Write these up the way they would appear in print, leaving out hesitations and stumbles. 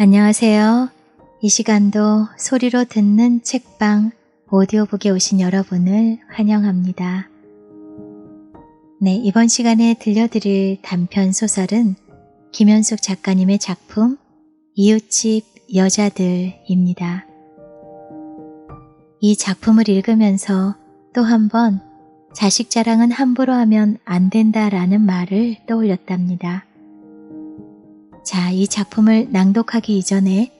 안녕하세요. 이 시간도 소리로 듣는 책방 오디오북에 오신 여러분을 환영합니다. 네, 이번 시간에 들려드릴 단편 소설은 김현숙 작가님의 작품 이웃집 여자들입니다. 이 작품을 읽으면서 또 한 번 자식 자랑은 함부로 하면 안 된다라는 말을 떠올렸답니다. 자, 이 작품을 낭독하기 이전에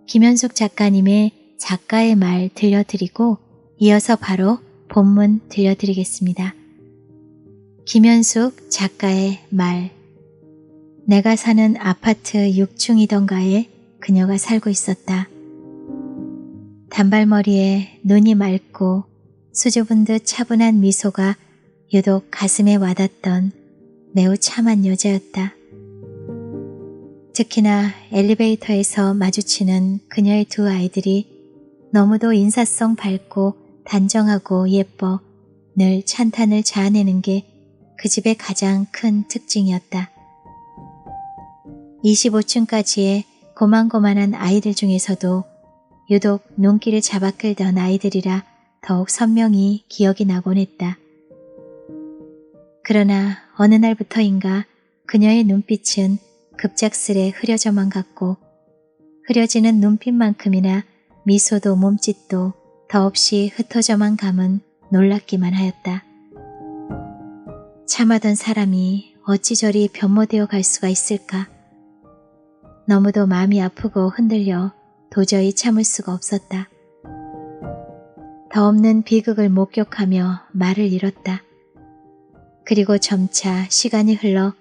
김현숙 작가님의 작가의 말 들려드리고 이어서 바로 본문 들려드리겠습니다. 김현숙 작가의 말. 내가 사는 아파트 6층이던가에 그녀가 살고 있었다. 단발머리에 눈이 맑고 수줍은 듯 차분한 미소가 유독 가슴에 와닿던 매우 참한 여자였다. 특히나 엘리베이터에서 마주치는 그녀의 두 아이들이 너무도 인사성 밝고 단정하고 예뻐 늘 찬탄을 자아내는 게 그 집의 가장 큰 특징이었다. 25층까지의 고만고만한 아이들 중에서도 유독 눈길을 잡아 끌던 아이들이라 더욱 선명히 기억이 나곤 했다. 그러나 어느 날부터인가 그녀의 눈빛은 급작스레 흐려져만 갔고 흐려지는 눈빛만큼이나 미소도 몸짓도 더없이 흩어져만 감은 놀랍기만 하였다. 참하던 사람이 어찌 저리 변모되어 갈 수가 있을까? 너무도 마음이 아프고 흔들려 도저히 참을 수가 없었다. 더 없는 비극을 목격하며 말을 잃었다. 그리고 점차 시간이 흘러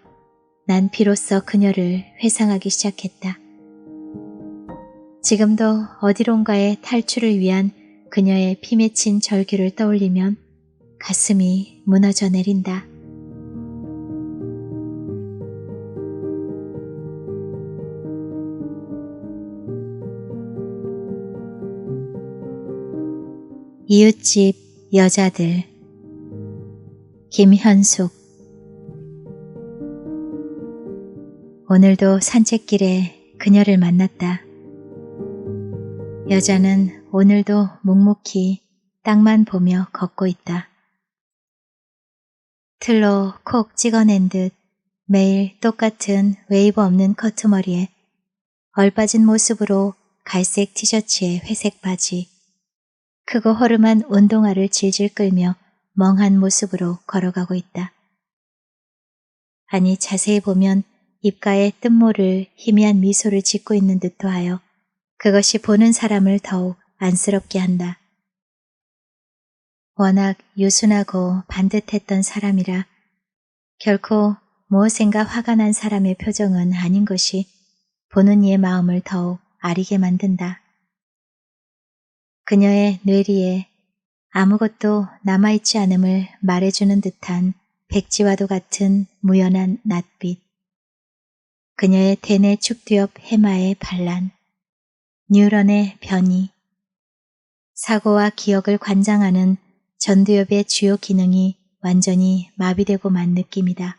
난 비로소 그녀를 회상하기 시작했다. 지금도 어디론가에 탈출을 위한 그녀의 피 맺힌 절규를 떠올리면 가슴이 무너져 내린다. 이웃집 여자들. 김현숙. 오늘도 산책길에 그녀를 만났다. 여자는 오늘도 묵묵히 땅만 보며 걷고 있다. 틀로 콕 찍어낸 듯 매일 똑같은 웨이브 없는 커트머리에 얼빠진 모습으로 갈색 티셔츠에 회색 바지, 크고 허름한 운동화를 질질 끌며 멍한 모습으로 걸어가고 있다. 아니, 자세히 보면 입가에 뜬모를 희미한 미소를 짓고 있는 듯도 하여 그것이 보는 사람을 더욱 안쓰럽게 한다. 워낙 유순하고 반듯했던 사람이라 결코 무엇인가 화가 난 사람의 표정은 아닌 것이 보는 이의 마음을 더욱 아리게 만든다. 그녀의 뇌리에 아무것도 남아있지 않음을 말해주는 듯한 백지와도 같은 무연한 낯빛, 그녀의 대뇌 축두엽 해마의 반란, 뉴런의 변이, 사고와 기억을 관장하는 전두엽의 주요 기능이 완전히 마비되고 만 느낌이다.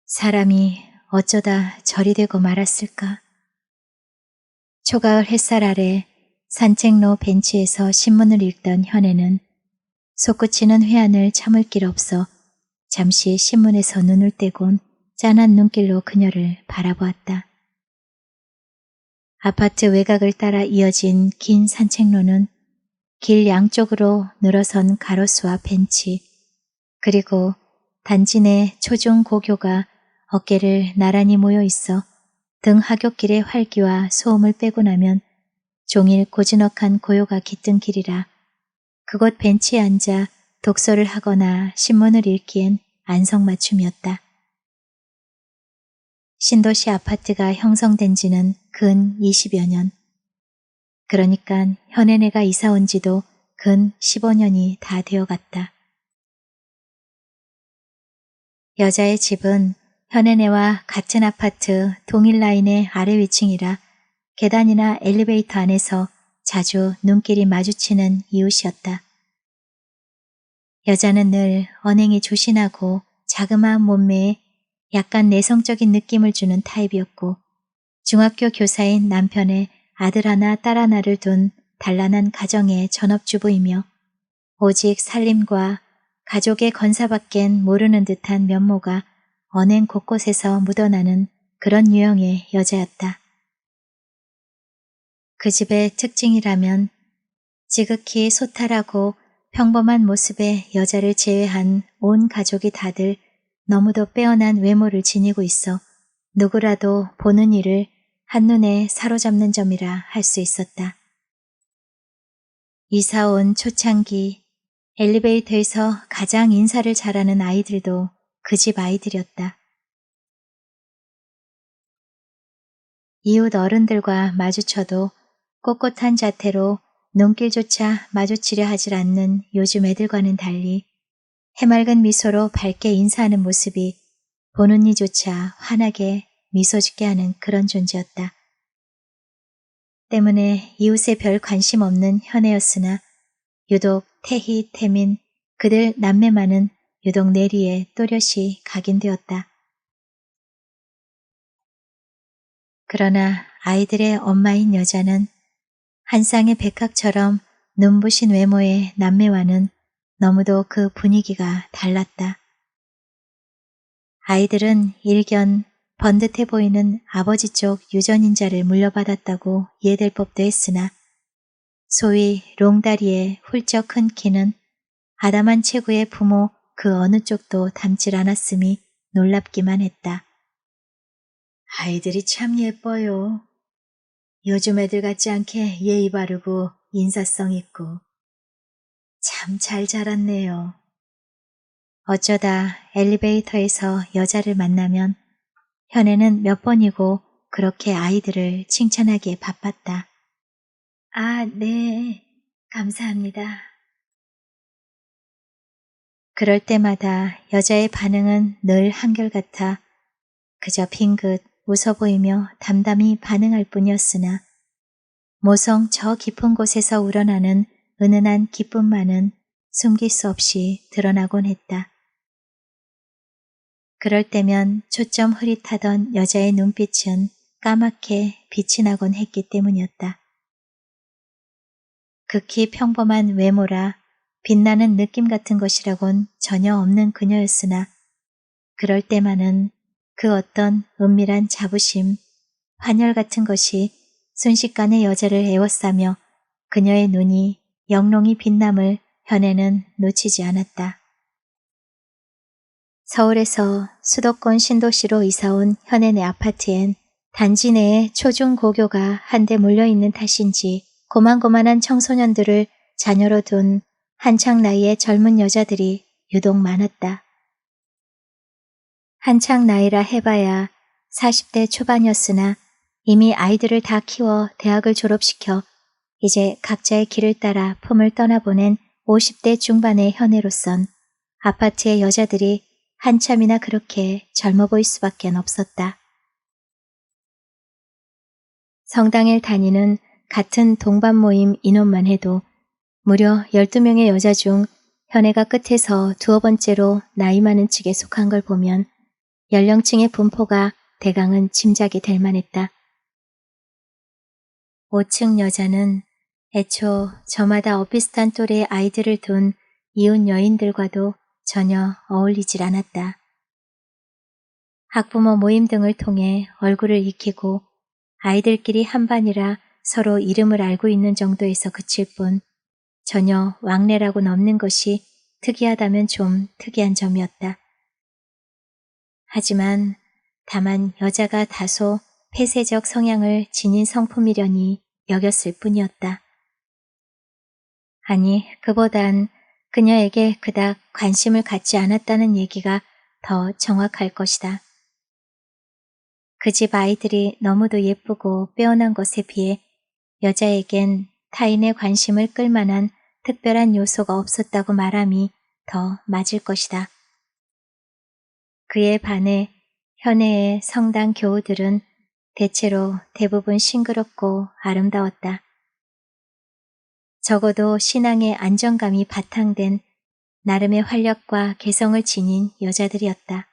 사람이 어쩌다 저리 되고 말았을까? 초가을 햇살 아래 산책로 벤치에서 신문을 읽던 현애는 솟구치는 회한을 참을 길 없어 잠시 신문에서 눈을 떼곤 짠한 눈길로 그녀를 바라보았다. 아파트 외곽을 따라 이어진 긴 산책로는 길 양쪽으로 늘어선 가로수와 벤치, 그리고 단지 내 초중 고교가 어깨를 나란히 모여 있어 등 하굣길의 활기와 소음을 빼고 나면 종일 고즈넉한 고요가 깃든 길이라 그곳 벤치에 앉아 독서를 하거나 신문을 읽기엔 안성맞춤이었다. 신도시 아파트가 형성된 지는 근 20여 년. 그러니까 현애네가 이사 온 지도 근 15년이 다 되어갔다. 여자의 집은 현애네와 같은 아파트 동일 라인의 아래 위층이라 계단이나 엘리베이터 안에서 자주 눈길이 마주치는 이웃이었다. 여자는 늘 언행이 조신하고 자그마한 몸매에 약간 내성적인 느낌을 주는 타입이었고 중학교 교사인 남편의 아들 하나 딸 하나를 둔 단란한 가정의 전업주부이며 오직 살림과 가족의 건사밖엔 모르는 듯한 면모가 언행 곳곳에서 묻어나는 그런 유형의 여자였다. 그 집의 특징이라면 지극히 소탈하고 평범한 모습의 여자를 제외한 온 가족이 다들 너무도 빼어난 외모를 지니고 있어 누구라도 보는 이를 한눈에 사로잡는 점이라 할 수 있었다. 이사온 초창기 엘리베이터에서 가장 인사를 잘하는 아이들도 그 집 아이들이었다. 이웃 어른들과 마주쳐도 꼿꼿한 자태로 눈길조차 마주치려 하질 않는 요즘 애들과는 달리 해맑은 미소로 밝게 인사하는 모습이 보는 이조차 환하게 미소 짓게 하는 그런 존재였다. 때문에 이웃에 별 관심 없는 현애였으나 유독 태희, 태민, 그들 남매만은 유독 내리에 또렷이 각인되었다. 그러나 아이들의 엄마인 여자는 한 쌍의 백학처럼 눈부신 외모의 남매와는 너무도 그 분위기가 달랐다. 아이들은 일견 번듯해 보이는 아버지 쪽 유전인자를 물려받았다고 이해될 법도 했으나 소위 롱다리의 훌쩍 큰 키는 아담한 체구의 부모 그 어느 쪽도 닮질 않았음이 놀랍기만 했다. 아이들이 참 예뻐요. 요즘 애들 같지 않게 예의 바르고 인사성 있고 참 잘 자랐네요. 어쩌다 엘리베이터에서 여자를 만나면 현애는 몇 번이고 그렇게 아이들을 칭찬하기에 바빴다. 아, 네. 감사합니다. 그럴 때마다 여자의 반응은 늘 한결같아 그저 빙긋 웃어 보이며 담담히 반응할 뿐이었으나 모성 저 깊은 곳에서 우러나는 은은한 기쁨만은 숨길 수 없이 드러나곤 했다. 그럴 때면 초점 흐릿하던 여자의 눈빛은 까맣게 빛이 나곤 했기 때문이었다. 극히 평범한 외모라 빛나는 느낌 같은 것이라곤 전혀 없는 그녀였으나 그럴 때만은 그 어떤 은밀한 자부심, 환열 같은 것이 순식간에 여자를 에워싸며 그녀의 눈이 영롱히 빛남을 현애는 놓치지 않았다. 서울에서 수도권 신도시로 이사온 현애네 아파트엔 단지 내에 초중고교가 한데 몰려있는 탓인지 고만고만한 청소년들을 자녀로 둔 한창 나이의 젊은 여자들이 유독 많았다. 한창 나이라 해봐야 40대 초반이었으나 이미 아이들을 다 키워 대학을 졸업시켜 이제 각자의 길을 따라 품을 떠나보낸 50대 중반의 현애로선 아파트의 여자들이 한참이나 그렇게 젊어 보일 수밖에 없었다. 성당을 다니는 같은 동반 모임 인원만 해도 무려 12명의 여자 중 현애가 끝에서 두어 번째로 나이 많은 측에 속한 걸 보면 연령층의 분포가 대강은 짐작이 될 만했다. 5층 여자는 애초 저마다 엇비슷한 또래의 아이들을 둔 이웃 여인들과도 전혀 어울리질 않았다. 학부모 모임 등을 통해 얼굴을 익히고 아이들끼리 한반이라 서로 이름을 알고 있는 정도에서 그칠 뿐 전혀 왕래라고는 없는 것이 특이하다면 좀 특이한 점이었다. 하지만 다만 여자가 다소 폐쇄적 성향을 지닌 성품이려니 여겼을 뿐이었다. 아니, 그보단 그녀에게 그닥 관심을 갖지 않았다는 얘기가 더 정확할 것이다. 그 집 아이들이 너무도 예쁘고 빼어난 것에 비해 여자에겐 타인의 관심을 끌만한 특별한 요소가 없었다고 말함이 더 맞을 것이다. 그에 반해 현애의 성당 교우들은 대체로 대부분 싱그럽고 아름다웠다. 적어도 신앙의 안정감이 바탕된 나름의 활력과 개성을 지닌 여자들이었다.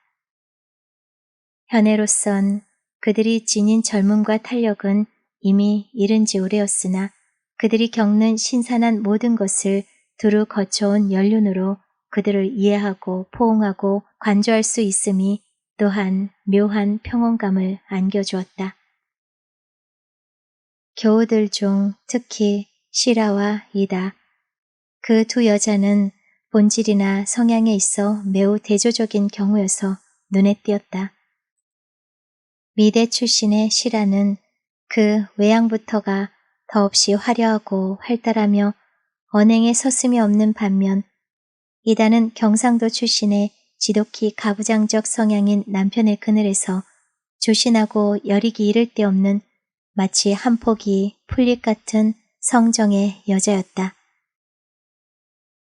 현애로선 그들이 지닌 젊음과 탄력은 이미 이른 지 오래였으나 그들이 겪는 신선한 모든 것을 두루 거쳐온 연륜으로 그들을 이해하고 포옹하고 관조할 수 있음이 또한 묘한 평온감을 안겨주었다. 교우들 중 특히 시라와 이다. 그 두 여자는 본질이나 성향에 있어 매우 대조적인 경우여서 눈에 띄었다. 미대 출신의 시라는 그 외양부터가 더없이 화려하고 활달하며 언행에 서슴이 없는 반면 이다는 경상도 출신의 지독히 가부장적 성향인 남편의 그늘에서 조신하고 여리기 이를 데 없는 마치 한 폭이 풀잎 같은 성정의 여자였다.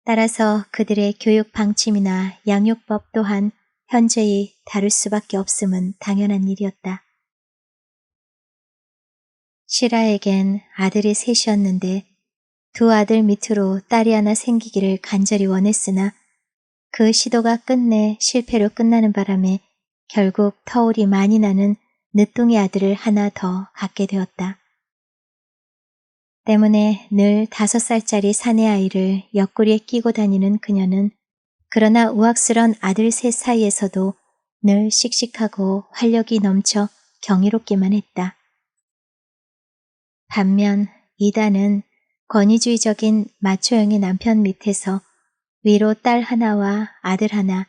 따라서 그들의 교육 방침이나 양육법 또한 현저히 다를 수밖에 없음은 당연한 일이었다. 시라에겐 아들이 셋이었는데 두 아들 밑으로 딸이 하나 생기기를 간절히 원했으나 그 시도가 끝내 실패로 끝나는 바람에 결국 터울이 많이 나는 늦둥이 아들을 하나 더 갖게 되었다. 때문에 늘 5살짜리 사내 아이를 옆구리에 끼고 다니는 그녀는 그러나 우악스런 아들 셋 사이에서도 늘 씩씩하고 활력이 넘쳐 경이롭기만 했다. 반면 이다는 권위주의적인 마초형의 남편 밑에서 위로 딸 하나와 아들 하나,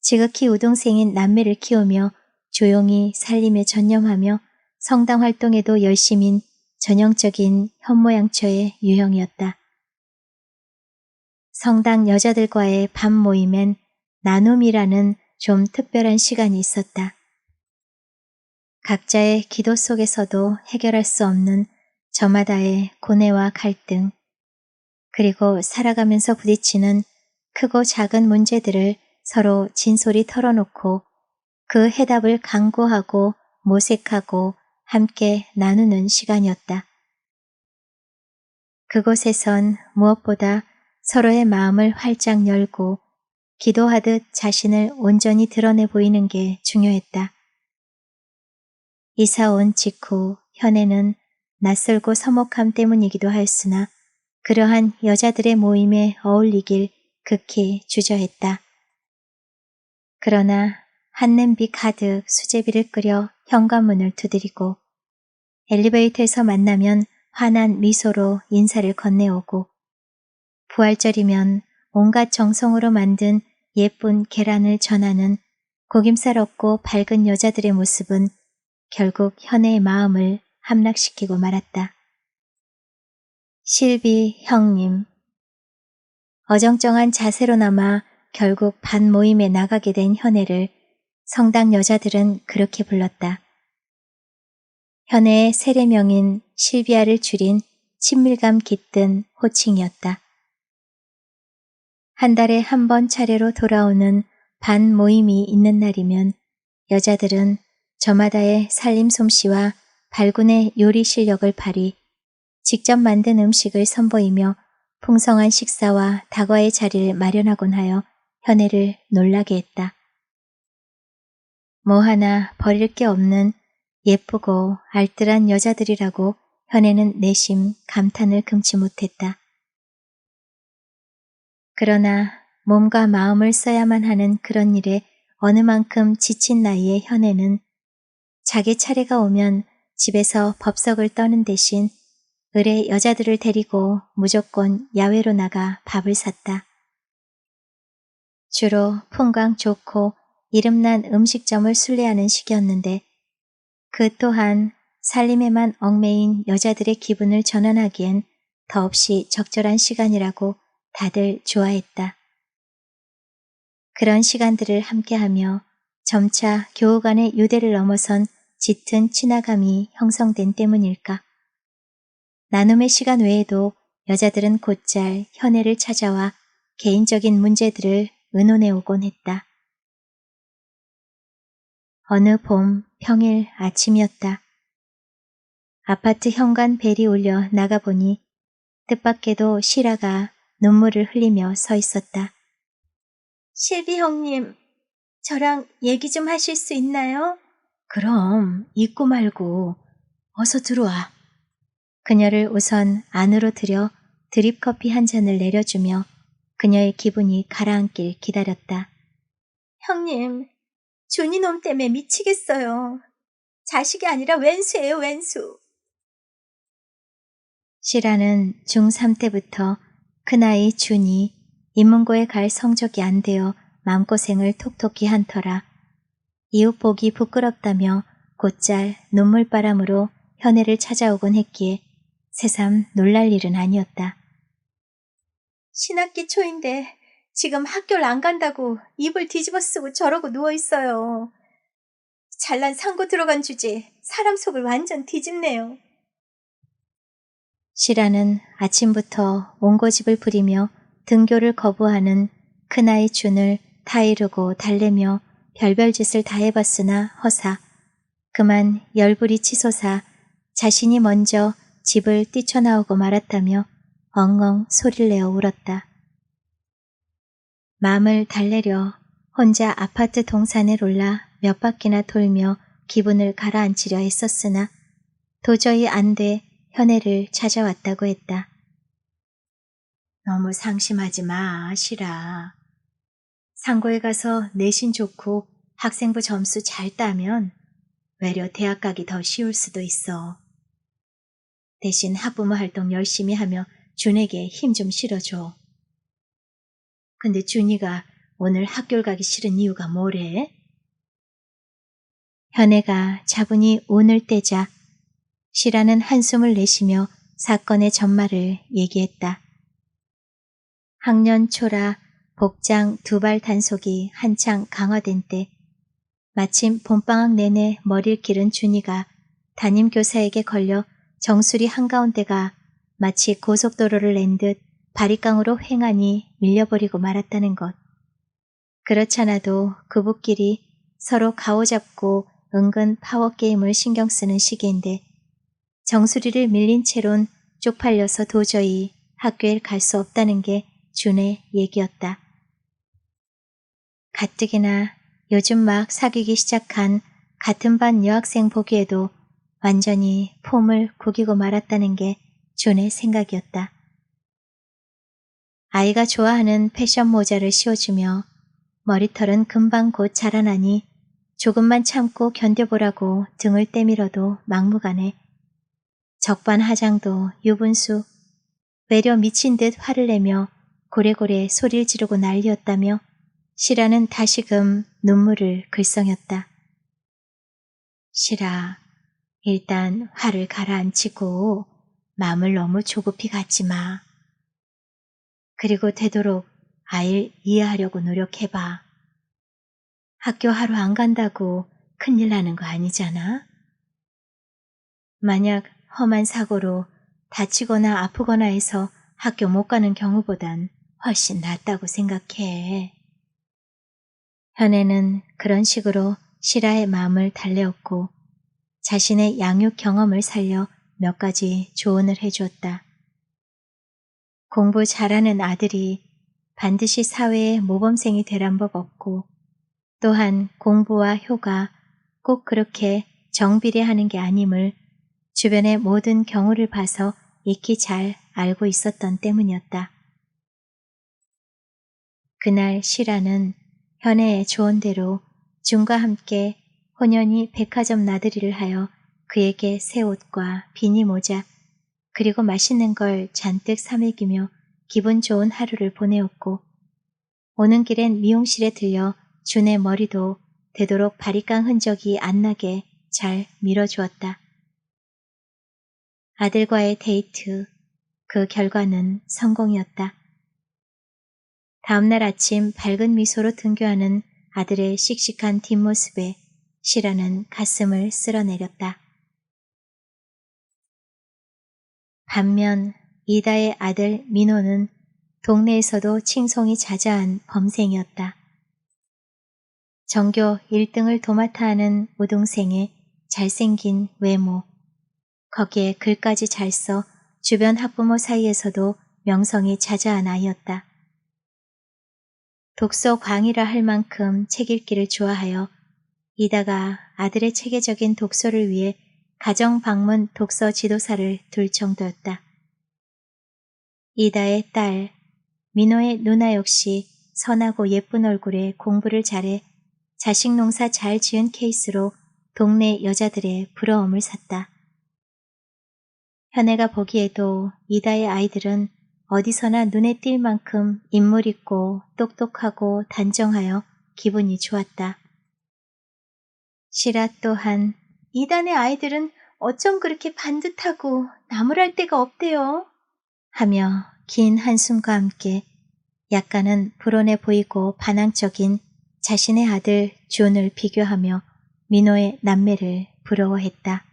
지극히 우동생인 남매를 키우며 조용히 살림에 전념하며 성당 활동에도 열심인 전형적인 현모양처의 유형이었다. 성당 여자들과의 밤 모임엔 나눔이라는 좀 특별한 시간이 있었다. 각자의 기도 속에서도 해결할 수 없는 저마다의 고뇌와 갈등, 그리고 살아가면서 부딪히는 크고 작은 문제들을 서로 진솔히 털어놓고 그 해답을 강구하고 모색하고 함께 나누는 시간이었다. 그곳에선 무엇보다 서로의 마음을 활짝 열고 기도하듯 자신을 온전히 드러내 보이는 게 중요했다. 이사 온 직후 현애는 낯설고 서먹함 때문이기도 하였으나 그러한 여자들의 모임에 어울리길 극히 주저했다. 그러나 한 냄비 가득 수제비를 끓여 현관문을 두드리고 엘리베이터에서 만나면 환한 미소로 인사를 건네오고 부활절이면 온갖 정성으로 만든 예쁜 계란을 전하는 고김살 없고 밝은 여자들의 모습은 결국 현애의 마음을 함락시키고 말았다. 실비 형님. 어정쩡한 자세로나마 결국 반 모임에 나가게 된 현애를 성당 여자들은 그렇게 불렀다. 현애의 세례명인 실비아를 줄인 친밀감 깃든 호칭이었다. 한 달에 한 번 차례로 돌아오는 반 모임이 있는 날이면 여자들은 저마다의 살림 솜씨와 발군의 요리 실력을 발휘, 직접 만든 음식을 선보이며 풍성한 식사와 다과의 자리를 마련하곤 하여 현애를 놀라게 했다. 뭐 하나 버릴 게 없는 예쁘고 알뜰한 여자들이라고 현애는 내심 감탄을 금치 못했다. 그러나 몸과 마음을 써야만 하는 그런 일에 어느 만큼 지친 나이에 현애는 자기 차례가 오면 집에서 법석을 떠는 대신 을의 여자들을 데리고 무조건 야외로 나가 밥을 샀다. 주로 풍광 좋고 이름난 음식점을 순례하는 시기였는데 그 또한 살림에만 얽매인 여자들의 기분을 전환하기엔 더없이 적절한 시간이라고 다들 좋아했다. 그런 시간들을 함께하며 점차 교우 간의 유대를 넘어선 짙은 친화감이 형성된 때문일까. 나눔의 시간 외에도 여자들은 곧잘 현애를 찾아와 개인적인 문제들을 의논해 오곤 했다. 어느 봄 평일 아침이었다. 아파트 현관 벨이 울려 나가보니 뜻밖에도 시라가 눈물을 흘리며 서 있었다. 실비 형님, 저랑 얘기 좀 하실 수 있나요? 그럼 잊고 말고 어서 들어와. 그녀를 우선 안으로 들여 드립커피 한 잔을 내려주며 그녀의 기분이 가라앉길 기다렸다. 형님, 준이 놈 때문에 미치겠어요. 자식이 아니라 왼수예요, 왼수. 시라는 중3 때부터 큰아이 준이 인문고에 갈 성적이 안 되어 마음고생을 톡톡히 한 터라 이웃 보기 부끄럽다며 곧잘 눈물바람으로 현애를 찾아오곤 했기에 새삼 놀랄 일은 아니었다. 신학기 초인데 지금 학교를 안 간다고 입을 뒤집어 쓰고 저러고 누워있어요. 잘난 상고 들어간 주제에 사람 속을 완전 뒤집네요. 시라는 아침부터 옹고집을 부리며 등교를 거부하는 큰아이 준을 타이르고 달래며 별별 짓을 다 해봤으나 허사 그만 열불이 치솟아 자신이 먼저 집을 뛰쳐나오고 말았다며 엉엉 소리를 내어 울었다. 마음을 달래려 혼자 아파트 동산에 올라 몇 바퀴나 돌며 기분을 가라앉히려 했었으나 도저히 안 돼 현애를 찾아왔다고 했다. 너무 상심하지 마, 시라. 상고에 가서 내신 좋고 학생부 점수 잘 따면 외려 대학 가기 더 쉬울 수도 있어. 대신 학부모 활동 열심히 하며 준에게 힘 좀 실어줘. 근데 준이가 오늘 학교를 가기 싫은 이유가 뭐래? 현애가 차분히 운을 떼자 시라는 한숨을 내쉬며 사건의 전말을 얘기했다. 학년 초라 복장 두발 단속이 한창 강화된 때 마침 봄방학 내내 머리를 기른 준이가 담임교사에게 걸려 정수리 한가운데가 마치 고속도로를 낸 듯 바리깡으로 횡하니 밀려버리고 말았다는 것. 그렇잖아도 그부끼리 서로 가오잡고 은근 파워게임을 신경 쓰는 시기인데 정수리를 밀린 채론 쪽팔려서 도저히 학교에 갈 수 없다는 게 준의 얘기였다. 가뜩이나 요즘 막 사귀기 시작한 같은 반 여학생 보기에도 완전히 폼을 구기고 말았다는 게 준의 생각이었다. 아이가 좋아하는 패션 모자를 씌워주며 머리털은 금방 곧 자라나니 조금만 참고 견뎌보라고 등을 때밀어도 막무가내 적반하장도 유분수 외려 미친 듯 화를 내며 고래고래 소리를 지르고 난리였다며 시라는 다시금 눈물을 글썽였다. 시라, 일단 화를 가라앉히고 마음을 너무 조급히 갖지 마. 그리고 되도록 아이를 이해하려고 노력해봐. 학교 하루 안 간다고 큰일 나는 거 아니잖아? 만약 험한 사고로 다치거나 아프거나 해서 학교 못 가는 경우보단 훨씬 낫다고 생각해. 현애는 그런 식으로 시라의 마음을 달래었고 자신의 양육 경험을 살려 몇 가지 조언을 해주었다. 공부 잘하는 아들이 반드시 사회의 모범생이 되란 법 없고 또한 공부와 효가 꼭 그렇게 정비례하는 게 아님을 주변의 모든 경우를 봐서 익히 잘 알고 있었던 때문이었다. 그날 시라는 현애의 조언대로 준과 함께 혼연히 백화점 나들이를 하여 그에게 새 옷과 비니 모자 그리고 맛있는 걸 잔뜩 사먹이며 기분 좋은 하루를 보내었고 오는 길엔 미용실에 들려 준의 머리도 되도록 바리깡 흔적이 안 나게 잘 밀어주었다. 아들과의 데이트, 그 결과는 성공이었다. 다음날 아침 밝은 미소로 등교하는 아들의 씩씩한 뒷모습에 시라는 가슴을 쓸어내렸다. 반면 이다의 아들 민호는 동네에서도 칭송이 자자한 범생이었다. 전교 1등을 도맡아 하는 우동생의 잘생긴 외모, 거기에 글까지 잘 써 주변 학부모 사이에서도 명성이 자자한 아이였다. 독서 광이라 할 만큼 책 읽기를 좋아하여 이다가 아들의 체계적인 독서를 위해 가정 방문 독서 지도사를 둘 정도였다. 이다의 딸, 민호의 누나 역시 선하고 예쁜 얼굴에 공부를 잘해 자식 농사 잘 지은 케이스로 동네 여자들의 부러움을 샀다. 현애가 보기에도 이다의 아이들은 어디서나 눈에 띌 만큼 인물 있고 똑똑하고 단정하여 기분이 좋았다. 시라 또한 이단의 아이들은 어쩜 그렇게 반듯하고 나무랄 데가 없대요 하며 긴 한숨과 함께 약간은 불온해 보이고 반항적인 자신의 아들 존을 비교하며 민호의 남매를 부러워했다.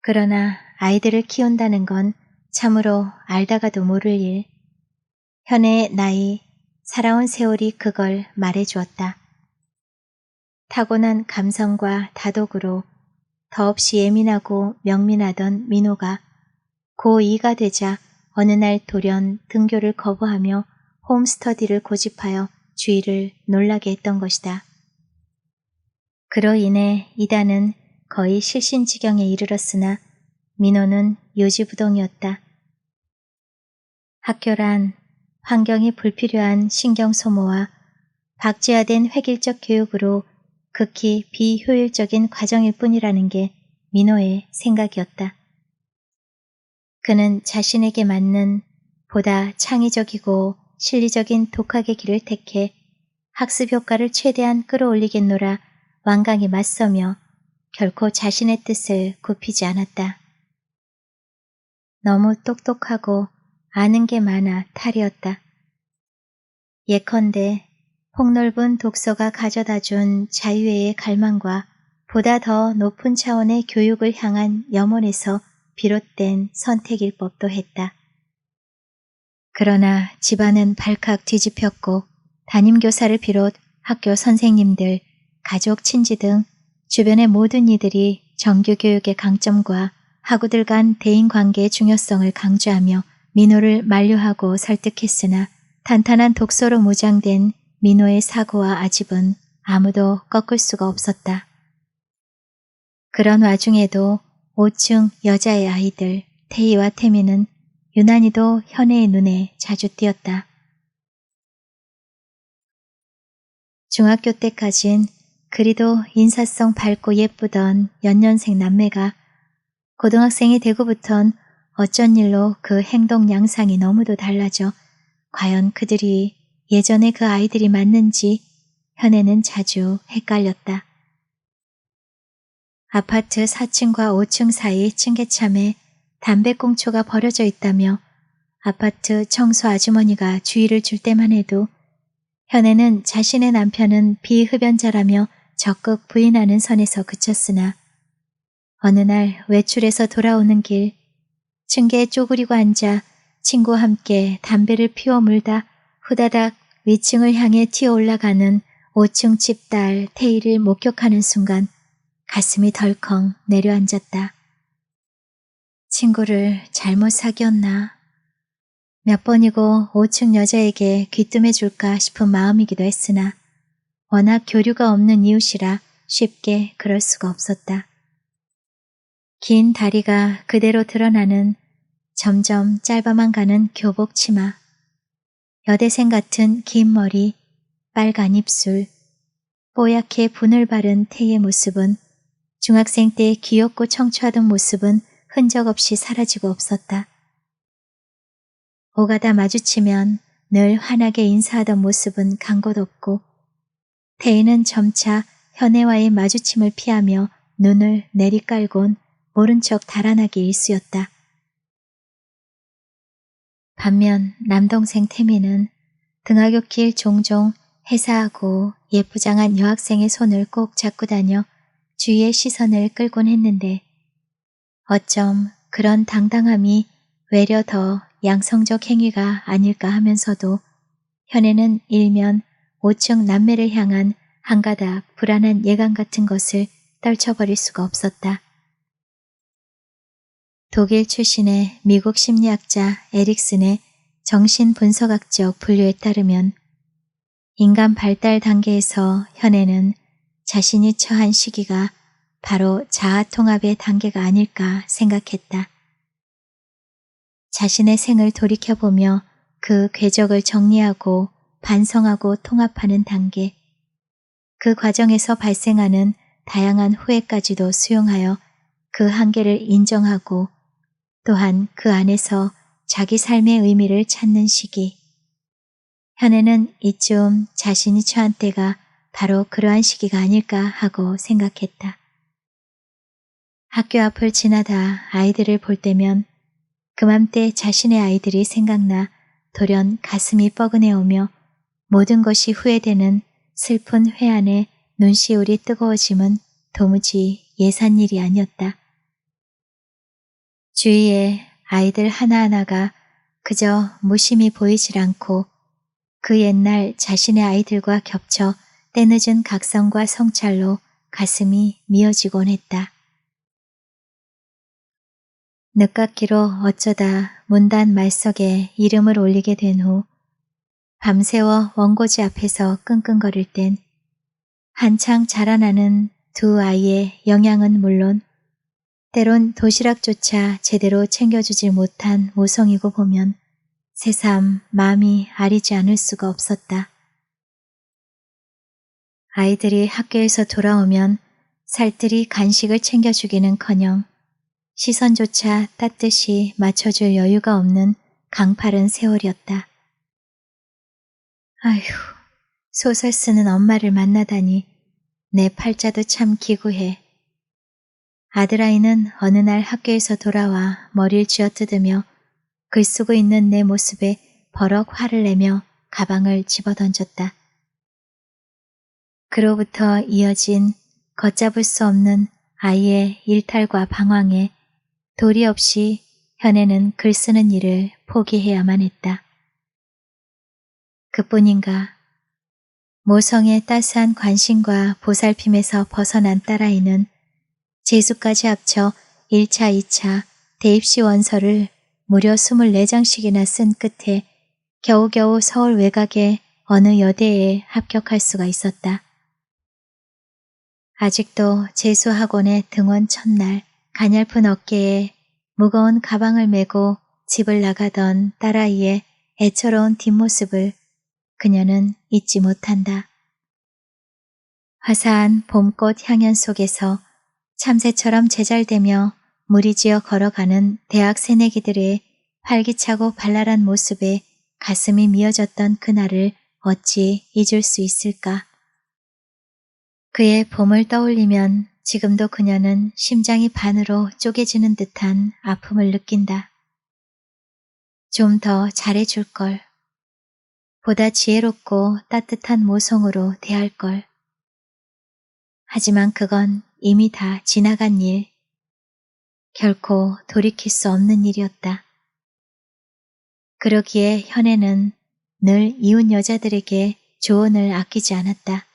그러나 아이들을 키운다는 건 참으로 알다가도 모를 일. 현애의 나이, 살아온 세월이 그걸 말해주었다. 타고난 감성과 다독으로 더없이 예민하고 명민하던 민호가 고2가 되자 어느 날 돌연 등교를 거부하며 홈스터디를 고집하여 주위를 놀라게 했던 것이다. 그로 인해 이다는 거의 실신지경에 이르렀으나 민호는 요지부동이었다. 학교란 환경이 불필요한 신경소모와 박제화된 획일적 교육으로 극히 비효율적인 과정일 뿐이라는 게 민호의 생각이었다. 그는 자신에게 맞는 보다 창의적이고 실리적인 독학의 길을 택해 학습 효과를 최대한 끌어올리겠노라 완강히 맞서며 결코 자신의 뜻을 굽히지 않았다. 너무 똑똑하고 아는 게 많아 탈이었다. 예컨대 폭넓은 독서가 가져다준 자유의 갈망과 보다 더 높은 차원의 교육을 향한 염원에서 비롯된 선택일 법도 했다. 그러나 집안은 발칵 뒤집혔고 담임교사를 비롯 학교 선생님들, 가족, 친지 등 주변의 모든 이들이 정규교육의 강점과 학우들 간 대인관계의 중요성을 강조하며 민호를 만류하고 설득했으나 탄탄한 독서로 무장된 민호의 사고와 아집은 아무도 꺾을 수가 없었다. 그런 와중에도 5층 여자의 아이들 태희와 태미는 유난히도 현애의 눈에 자주 띄었다. 중학교 때까진 그리도 인사성 밝고 예쁘던 연년생 남매가 고등학생이 되고부턴 어쩐 일로 그 행동 양상이 너무도 달라져 과연 그들이 예전에 그 아이들이 맞는지 현애는 자주 헷갈렸다. 아파트 4층과 5층 사이 층계참에 담배꽁초가 버려져 있다며 아파트 청소 아주머니가 주의를 줄 때만 해도 현애는 자신의 남편은 비흡연자라며 적극 부인하는 선에서 그쳤으나 어느 날 외출해서 돌아오는 길 층계에 쪼그리고 앉아 친구와 함께 담배를 피워 물다 후다닥 위층을 향해 튀어 올라가는 5층 집 딸 태희를 목격하는 순간 가슴이 덜컹 내려앉았다. 친구를 잘못 사귀었나? 몇 번이고 5층 여자에게 귀뜸해 줄까 싶은 마음이기도 했으나 워낙 교류가 없는 이웃이라 쉽게 그럴 수가 없었다. 긴 다리가 그대로 드러나는 점점 짧아만 가는 교복 치마, 여대생 같은 긴 머리, 빨간 입술, 뽀얗게 분을 바른 태의 모습은 중학생 때 귀엽고 청초하던 모습은 흔적 없이 사라지고 없었다. 오가다 마주치면 늘 환하게 인사하던 모습은 간 곳 없고 태희는 점차 현애와의 마주침을 피하며 눈을 내리깔곤 모른 척 달아나기 일쑤였다. 반면 남동생 태미는 등하굣길 종종 해사하고 예쁘장한 여학생의 손을 꼭 잡고 다녀 주위의 시선을 끌곤 했는데 어쩜 그런 당당함이 외려 더 양성적 행위가 아닐까 하면서도 현애는 일면 5층 남매를 향한 한 가닥 불안한 예감 같은 것을 떨쳐버릴 수가 없었다. 독일 출신의 미국 심리학자 에릭슨의 정신분석학적 분류에 따르면 인간 발달 단계에서 현애는 자신이 처한 시기가 바로 자아 통합의 단계가 아닐까 생각했다. 자신의 생을 돌이켜보며 그 궤적을 정리하고 반성하고 통합하는 단계, 그 과정에서 발생하는 다양한 후회까지도 수용하여 그 한계를 인정하고 또한 그 안에서 자기 삶의 의미를 찾는 시기. 현애는 이쯤 자신이 처한 때가 바로 그러한 시기가 아닐까 하고 생각했다. 학교 앞을 지나다 아이들을 볼 때면 그맘때 자신의 아이들이 생각나 돌연 가슴이 뻐근해오며 모든 것이 후회되는 슬픈 회한에 눈시울이 뜨거워짐은 도무지 예산 일이 아니었다. 주위에 아이들 하나하나가 그저 무심히 보이질 않고 그 옛날 자신의 아이들과 겹쳐 때늦은 각성과 성찰로 가슴이 미어지곤 했다. 늦깎이로 어쩌다 문단 말석에 이름을 올리게 된 후 밤새워 원고지 앞에서 끙끙거릴 땐 한창 자라나는 두 아이의 영양은 물론 때론 도시락조차 제대로 챙겨주지 못한 모성이고 보면 새삼 마음이 아리지 않을 수가 없었다. 아이들이 학교에서 돌아오면 살뜰히 간식을 챙겨주기는커녕 시선조차 따뜻이 맞춰줄 여유가 없는 강파른 세월이었다. 아휴, 소설 쓰는 엄마를 만나다니 내 팔자도 참 기구해. 아들아이는 어느 날 학교에서 돌아와 머리를 쥐어뜯으며 글 쓰고 있는 내 모습에 버럭 화를 내며 가방을 집어던졌다. 그로부터 이어진 걷잡을 수 없는 아이의 일탈과 방황에 도리 없이 현애는 글 쓰는 일을 포기해야만 했다. 그뿐인가 모성의 따스한 관심과 보살핌에서 벗어난 딸아이는 재수까지 합쳐 1차, 2차 대입시 원서를 무려 24장씩이나 쓴 끝에 겨우겨우 서울 외곽의 어느 여대에 합격할 수가 있었다. 아직도 재수학원의 등원 첫날 가냘픈 어깨에 무거운 가방을 메고 집을 나가던 딸아이의 애처로운 뒷모습을 그녀는 잊지 못한다. 화사한 봄꽃 향연 속에서 참새처럼 제잘되며 무리지어 걸어가는 대학 새내기들의 활기차고 발랄한 모습에 가슴이 미어졌던 그날을 어찌 잊을 수 있을까. 그의 봄을 떠올리면 지금도 그녀는 심장이 반으로 쪼개지는 듯한 아픔을 느낀다. 좀 더 잘해줄 걸. 보다 지혜롭고 따뜻한 모성으로 대할 걸. 하지만 그건 이미 다 지나간 일. 결코 돌이킬 수 없는 일이었다. 그러기에 현애는 늘 이웃 여자들에게 조언을 아끼지 않았다.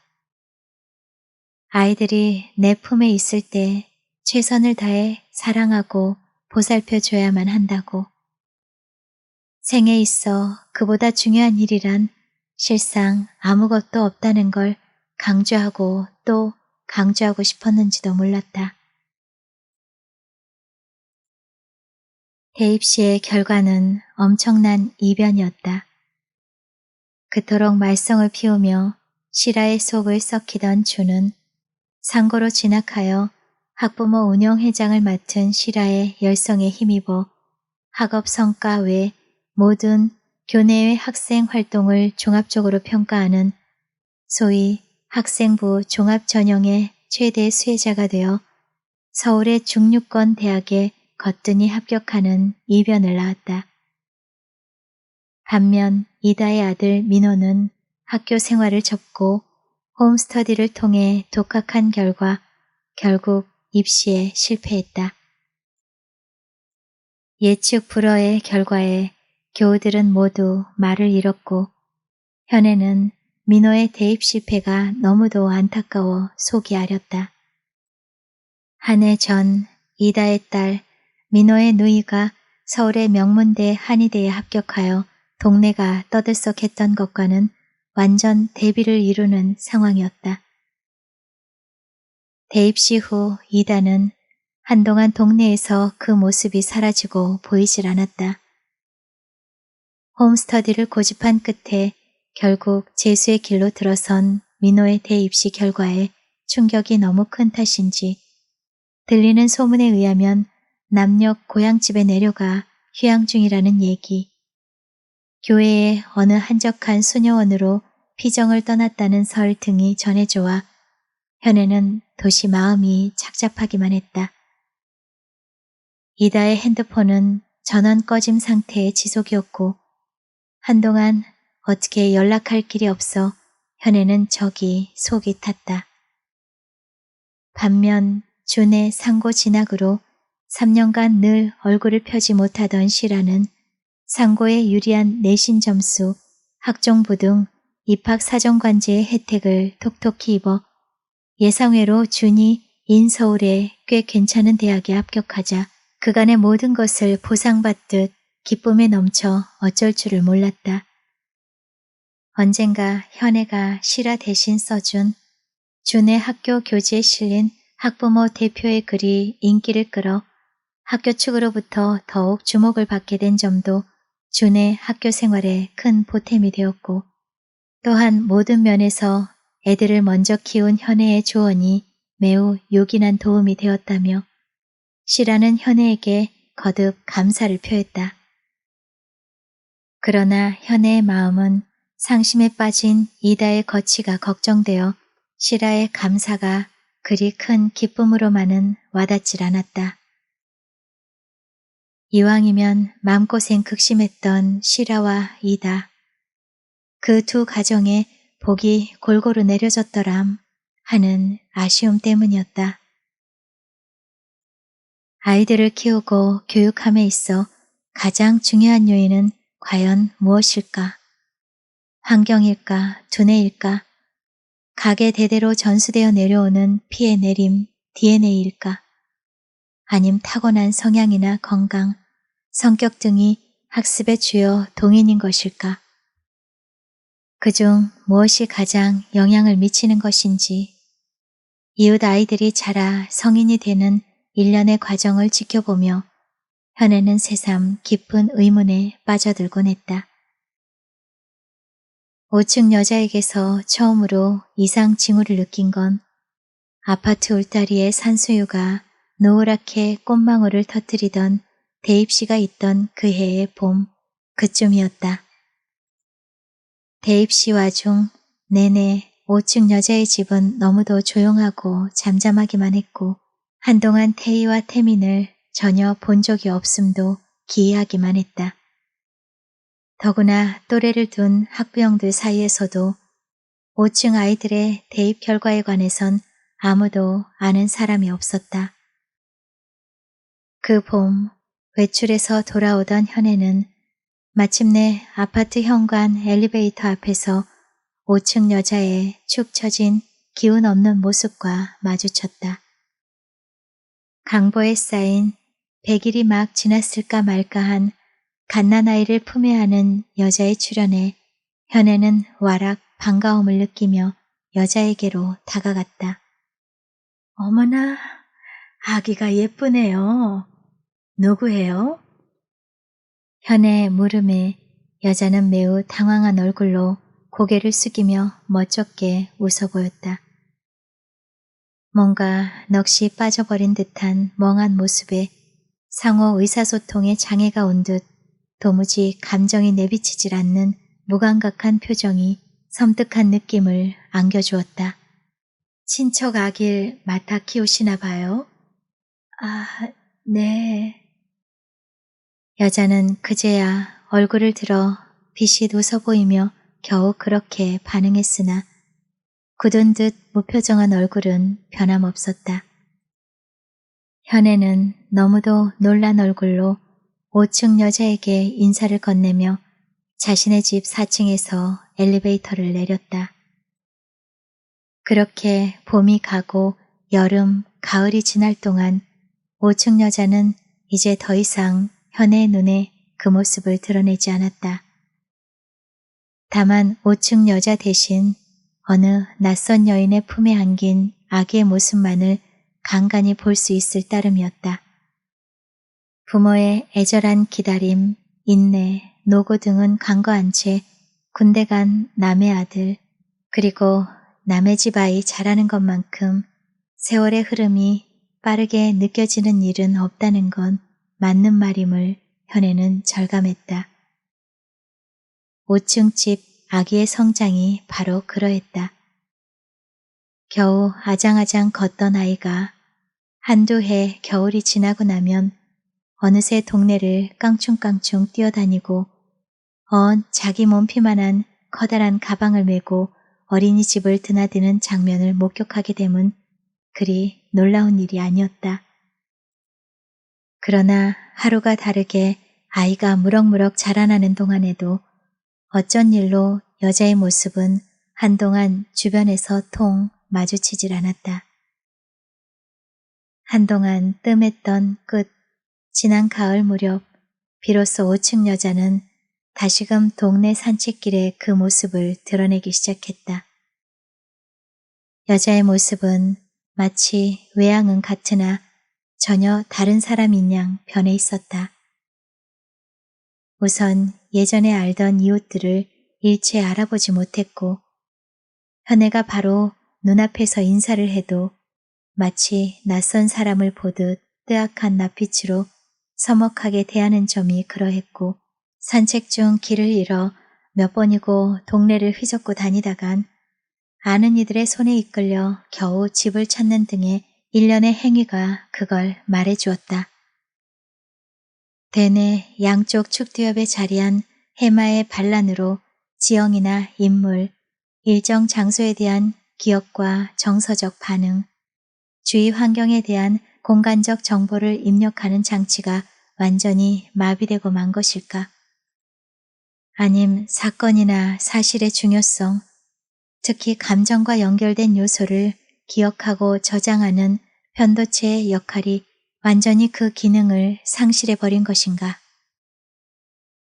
아이들이 내 품에 있을 때 최선을 다해 사랑하고 보살펴줘야만 한다고. 생에 있어 그보다 중요한 일이란 실상 아무것도 없다는 걸 강조하고 또 강조하고 싶었는지도 몰랐다. 대입시의 결과는 엄청난 이변이었다. 그토록 말썽을 피우며 실화의 속을 썩히던 주는 상고로 진학하여 학부모 운영회장을 맡은 실화의 열성에 힘입어 학업 성과 외 모든 교내외 학생 활동을 종합적으로 평가하는 소위 학생부 종합전형의 최대 수혜자가 되어 서울의 중류권 대학에 거뜬히 합격하는 이변을 낳았다. 반면 이다의 아들 민호는 학교 생활을 접고 홈스터디를 통해 독학한 결과 결국 입시에 실패했다. 예측 불허의 결과에 교우들은 모두 말을 잃었고 현애는 민호의 대입 실패가 너무도 안타까워 속이 아렸다. 한 해 전 이다의 딸 민호의 누이가 서울의 명문대 한의대에 합격하여 동네가 떠들썩했던 것과는 완전 대비를 이루는 상황이었다. 대입시 후 이다는 한동안 동네에서 그 모습이 사라지고 보이질 않았다. 홈스터디를 고집한 끝에 결국 재수의 길로 들어선 민호의 대입시 결과에 충격이 너무 큰 탓인지 들리는 소문에 의하면 남녘 고향집에 내려가 휴양 중이라는 얘기, 교회의 어느 한적한 수녀원으로 피정을 떠났다는 설 등이 전해져와 현애는 도시 마음이 착잡하기만 했다. 이다의 핸드폰은 전원 꺼짐 상태의 지속이었고 한동안 어떻게 연락할 길이 없어 현애는 적이 속이 탔다. 반면 준의 상고 진학으로 3년간 늘 얼굴을 펴지 못하던 시라는 상고에 유리한 내신 점수, 학종부 등 입학사정관제의 혜택을 톡톡히 입어 예상외로 준이 인서울에 꽤 괜찮은 대학에 합격하자 그간의 모든 것을 보상받듯 기쁨에 넘쳐 어쩔 줄을 몰랐다. 언젠가 현애가 시라 대신 써준 준의 학교 교지에 실린 학부모 대표의 글이 인기를 끌어 학교 측으로부터 더욱 주목을 받게 된 점도 준의 학교 생활에 큰 보탬이 되었고 또한 모든 면에서 애들을 먼저 키운 현애의 조언이 매우 요긴한 도움이 되었다며 시라는 현애에게 거듭 감사를 표했다. 그러나 현애의 마음은 상심에 빠진 이다의 거취가 걱정되어 시라의 감사가 그리 큰 기쁨으로만은 와닿질 않았다. 이왕이면 마음고생 극심했던 시라와 이다. 그 두 가정에 복이 골고루 내려졌더람 하는 아쉬움 때문이었다. 아이들을 키우고 교육함에 있어 가장 중요한 요인은 과연 무엇일까? 환경일까? 두뇌일까? 가계 대대로 전수되어 내려오는 피의 내림, DNA일까? 아님 타고난 성향이나 건강, 성격 등이 학습의 주요 동인인 것일까? 그중 무엇이 가장 영향을 미치는 것인지 이웃 아이들이 자라 성인이 되는 일련의 과정을 지켜보며 현애는 새삼 깊은 의문에 빠져들곤 했다. 5층 여자에게서 처음으로 이상 징후를 느낀 건 아파트 울타리의 산수유가 노랗게 꽃망울을 터뜨리던 대입시가 있던 그 해의 봄 그쯤이었다. 대입시 와중 내내 5층 여자의 집은 너무도 조용하고 잠잠하기만 했고 한동안 태희와 태민을 전혀 본 적이 없음도 기이하기만 했다. 더구나 또래를 둔 학부형들 사이에서도 5층 아이들의 대입 결과에 관해선 아무도 아는 사람이 없었다. 그 봄 외출해서 돌아오던 현애는 마침내 아파트 현관 엘리베이터 앞에서 5층 여자의 축 처진 기운 없는 모습과 마주쳤다. 강보에 쌓인 100일이 막 지났을까 말까한 갓난아이를 품에 안은 여자의 출현에 현애는 와락 반가움을 느끼며 여자에게로 다가갔다. 어머나, 아기가 예쁘네요. 누구예요? 현애의 물음에 여자는 매우 당황한 얼굴로 고개를 숙이며 멋쩍게 웃어 보였다. 뭔가 넋이 빠져버린 듯한 멍한 모습에 상호 의사소통에 장애가 온 듯 도무지 감정이 내비치질 않는 무감각한 표정이 섬뜩한 느낌을 안겨주었다. 친척 아기를 맡아 키우시나 봐요? 아, 네. 여자는 그제야 얼굴을 들어 비싯 웃어 보이며 겨우 그렇게 반응했으나 굳은 듯 무표정한 얼굴은 변함없었다. 현애는 너무도 놀란 얼굴로 5층 여자에게 인사를 건네며 자신의 집 4층에서 엘리베이터를 내렸다. 그렇게 봄이 가고 여름, 가을이 지날 동안 5층 여자는 이제 더 이상 현애의 눈에 그 모습을 드러내지 않았다. 다만 5층 여자 대신 어느 낯선 여인의 품에 안긴 아기의 모습만을 간간히 볼 수 있을 따름이었다. 부모의 애절한 기다림, 인내, 노고 등은 간과한 채 군대 간 남의 아들, 그리고 남의 집 아이 잘하는 것만큼 세월의 흐름이 빠르게 느껴지는 일은 없다는 건 맞는 말임을 현애는 절감했다. 5층 집 아기의 성장이 바로 그러했다. 겨우 아장아장 걷던 아이가 한두 해 겨울이 지나고 나면 어느새 동네를 깡충깡충 뛰어다니고 자기 몸피만한 커다란 가방을 메고 어린이집을 드나드는 장면을 목격하게 됨은 그리 놀라운 일이 아니었다. 그러나 하루가 다르게 아이가 무럭무럭 자라나는 동안에도 어쩐 일로 여자의 모습은 한동안 주변에서 통 마주치질 않았다. 한동안 뜸했던 끝, 지난 가을 무렵 비로소 5층 여자는 다시금 동네 산책길에 그 모습을 드러내기 시작했다. 여자의 모습은 마치 외양은 같으나 전혀 다른 사람인 양 변해 있었다. 우선 예전에 알던 이웃들을 일체 알아보지 못했고 현애가 바로 눈앞에서 인사를 해도 마치 낯선 사람을 보듯 뜨악한 낯빛으로 서먹하게 대하는 점이 그러했고 산책 중 길을 잃어 몇 번이고 동네를 휘젓고 다니다간 아는 이들의 손에 이끌려 겨우 집을 찾는 등의 일련의 행위가 그걸 말해주었다. 대내 양쪽 축두엽에 자리한 해마의 반란으로 지형이나 인물, 일정 장소에 대한 기억과 정서적 반응, 주위 환경에 대한 공간적 정보를 입력하는 장치가 완전히 마비되고 만 것일까? 아님 사건이나 사실의 중요성, 특히 감정과 연결된 요소를 기억하고 저장하는 편도체의 역할이 완전히 그 기능을 상실해버린 것인가?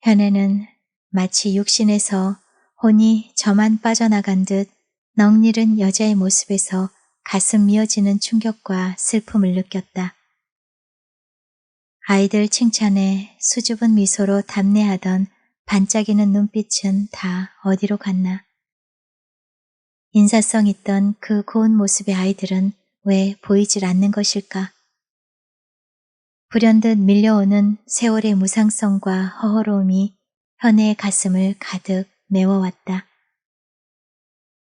현애는 마치 육신에서 혼이 저만 빠져나간 듯 넋잃은 여자의 모습에서 가슴 미어지는 충격과 슬픔을 느꼈다. 아이들 칭찬에 수줍은 미소로 답례하던 반짝이는 눈빛은 다 어디로 갔나? 인사성 있던 그 고운 모습의 아이들은 왜 보이질 않는 것일까? 불현듯 밀려오는 세월의 무상성과 허허로움이 현애의 가슴을 가득 메워왔다.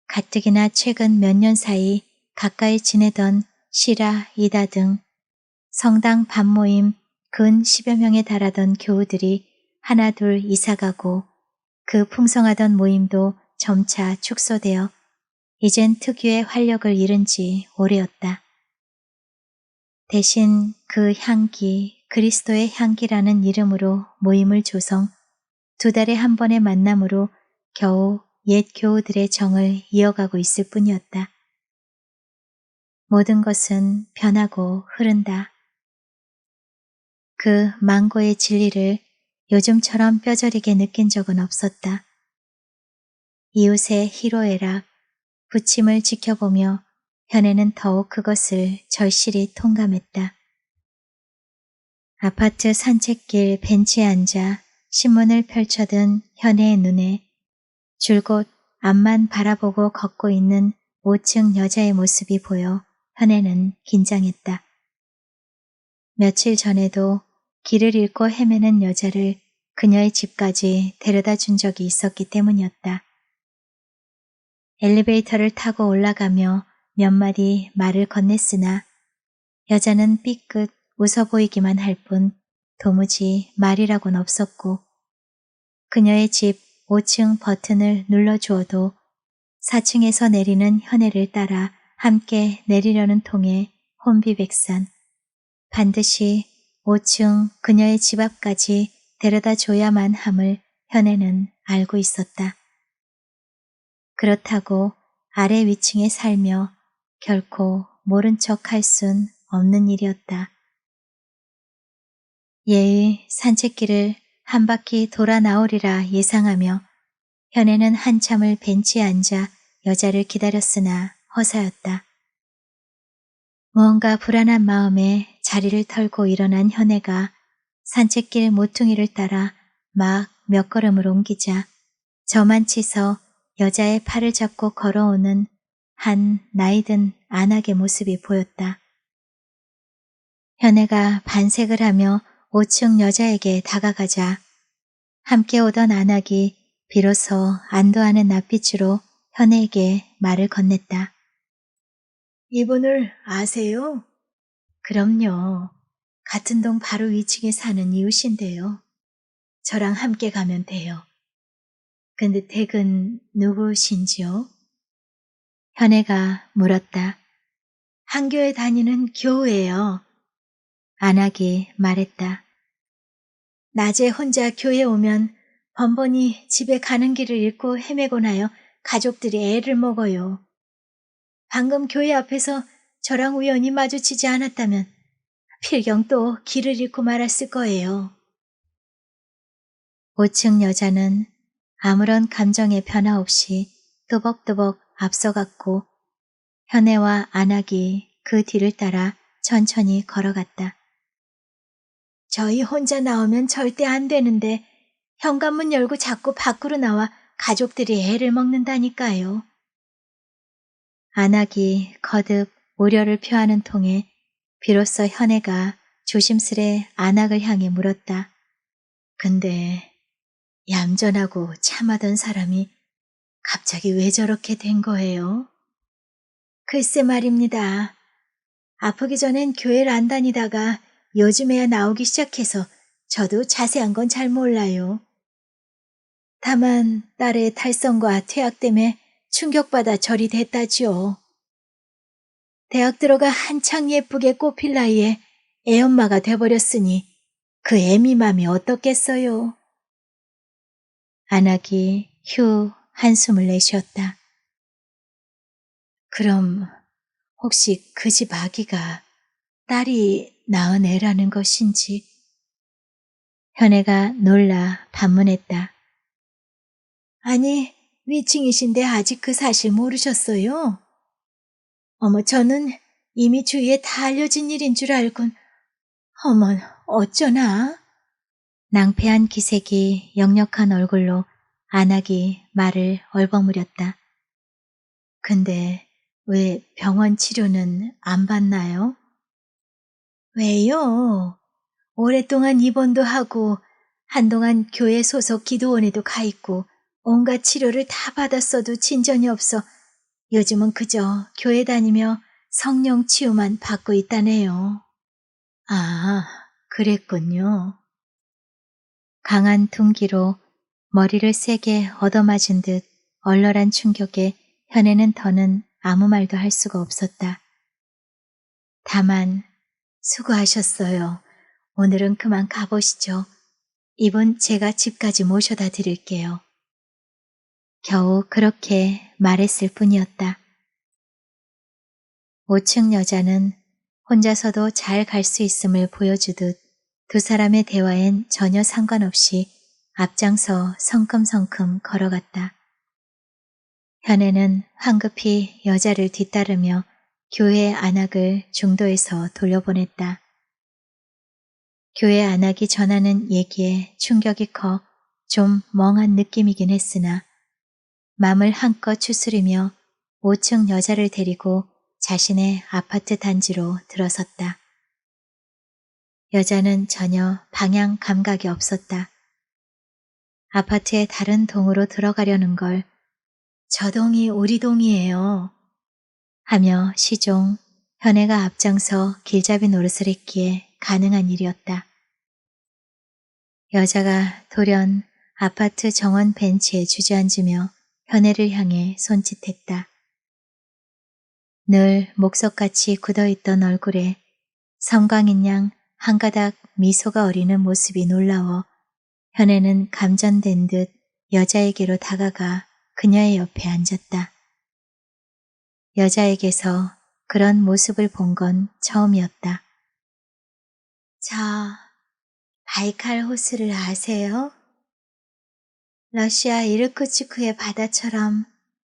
가뜩이나 최근 몇 년 사이 가까이 지내던 시라, 이다 등 성당 반모임 근 10여 명에 달하던 교우들이 하나둘 이사가고 그 풍성하던 모임도 점차 축소되어 이젠 특유의 활력을 잃은 지 오래였다. 대신 그 향기, 그리스도의 향기라는 이름으로 모임을 조성, 2달에 한 번의 만남으로 겨우 옛 교우들의 정을 이어가고 있을 뿐이었다. 모든 것은 변하고 흐른다. 그 망고의 진리를 요즘처럼 뼈저리게 느낀 적은 없었다. 이웃의 희로애락, 부침을 지켜보며 현애는 더욱 그것을 절실히 통감했다. 아파트 산책길 벤치에 앉아 신문을 펼쳐든 현애의 눈에 줄곧 앞만 바라보고 걷고 있는 5층 여자의 모습이 보여 현애는 긴장했다. 며칠 전에도 길을 잃고 헤매는 여자를 그녀의 집까지 데려다 준 적이 있었기 때문이었다. 엘리베이터를 타고 올라가며 몇 마디 말을 건넸으나 여자는 삐끗 웃어 보이기만 할 뿐 도무지 말이라고는 없었고 그녀의 집 5층 버튼을 눌러주어도 4층에서 내리는 현애를 따라 함께 내리려는 통에 혼비백산, 반드시 5층 그녀의 집 앞까지 데려다 줘야만 함을 현애는 알고 있었다. 그렇다고 아래 위층에 살며 결코 모른 척 할 순 없는 일이었다. 예의 산책길을 한 바퀴 돌아 나오리라 예상하며 현애는 한참을 벤치에 앉아 여자를 기다렸으나 허사였다. 무언가 불안한 마음에 자리를 털고 일어난 현애가 산책길 모퉁이를 따라 막 몇 걸음을 옮기자 저만치서 여자의 팔을 잡고 걸어오는 한 나이든 안악의 모습이 보였다. 현애가 반색을 하며 5층 여자에게 다가가자 함께 오던 안악이 비로소 안도하는 낯빛으로 현애에게 말을 건넸다. 이분을 아세요? 그럼요. 같은 동 바로 위층에 사는 이웃인데요. 저랑 함께 가면 돼요. 근데 댁은 누구신지요? 현애가 물었다. 한교에 다니는 교우예요. 안악이 말했다. 낮에 혼자 교회 오면 번번이 집에 가는 길을 잃고 헤매곤 하여 가족들이 애를 먹어요. 방금 교회 앞에서 저랑 우연히 마주치지 않았다면 필경 또 길을 잃고 말았을 거예요. 5층 여자는 아무런 감정의 변화 없이 또벅또벅 앞서갔고 현애와 안악이 그 뒤를 따라 천천히 걸어갔다. 저희 혼자 나오면 절대 안 되는데 현관문 열고 자꾸 밖으로 나와 가족들이 애를 먹는다니까요. 안악이 거듭 우려를 표하는 통에 비로소 현애가 조심스레 안악을 향해 물었다. 근데 얌전하고 참하던 사람이 갑자기 왜 저렇게 된 거예요? 글쎄 말입니다. 아프기 전엔 교회를 안 다니다가 요즘에야 나오기 시작해서 저도 자세한 건 잘 몰라요. 다만 딸의 탈선과 퇴학 때문에 충격받아 절이 됐다지요. 대학 들어가 한창 예쁘게 꽃필 나이에 애엄마가 돼버렸으니 그 애미 맘이 어떻겠어요. 안악이 휴 한숨을 내쉬었다. 그럼 혹시 그 집 아기가 딸이 낳은 애라는 것인지? 현애가 놀라 반문했다. 아니, 위층이신데 아직 그 사실 모르셨어요? 어머, 저는 이미 주위에 다 알려진 일인 줄 알곤, 어머, 어쩌나? 낭패한 기색이 역력한 얼굴로 안악이 말을 얼버무렸다. 근데 왜 병원 치료는 안 받나요? 왜요? 오랫동안 입원도 하고 한동안 교회 소속 기도원에도 가 있고 온갖 치료를 다 받았어도 진전이 없어 요즘은 그저 교회 다니며 성령 치유만 받고 있다네요. 아, 그랬군요. 강한 둔기로 머리를 세게 얻어맞은 듯 얼얼한 충격에 현애는 더는 아무 말도 할 수가 없었다. 다만 수고하셨어요. 오늘은 그만 가보시죠. 이분 제가 집까지 모셔다 드릴게요. 겨우 그렇게 말했을 뿐이었다. 5층 여자는 혼자서도 잘 갈 수 있음을 보여주듯 두 사람의 대화엔 전혀 상관없이 앞장서 성큼성큼 걸어갔다. 현애는 황급히 여자를 뒤따르며 교회 안악을 중도에서 돌려보냈다. 교회 안악이 전하는 얘기에 충격이 커 좀 멍한 느낌이긴 했으나 맘을 한껏 추스리며 5층 여자를 데리고 자신의 아파트 단지로 들어섰다. 여자는 전혀 방향 감각이 없었다. 아파트의 다른 동으로 들어가려는 걸 저 동이 우리 동이에요 하며 시종 현애가 앞장서 길잡이 노릇을 했기에 가능한 일이었다. 여자가 돌연 아파트 정원 벤치에 주저앉으며 현애를 향해 손짓했다. 늘 목석같이 굳어있던 얼굴에 섬광인 양 한 가닥 미소가 어리는 모습이 놀라워 현애는 감전된 듯 여자에게로 다가가 그녀의 옆에 앉았다. 여자에게서 그런 모습을 본 건 처음이었다. 저 바이칼 호수를 아세요? 러시아 이르쿠츠크의 바다처럼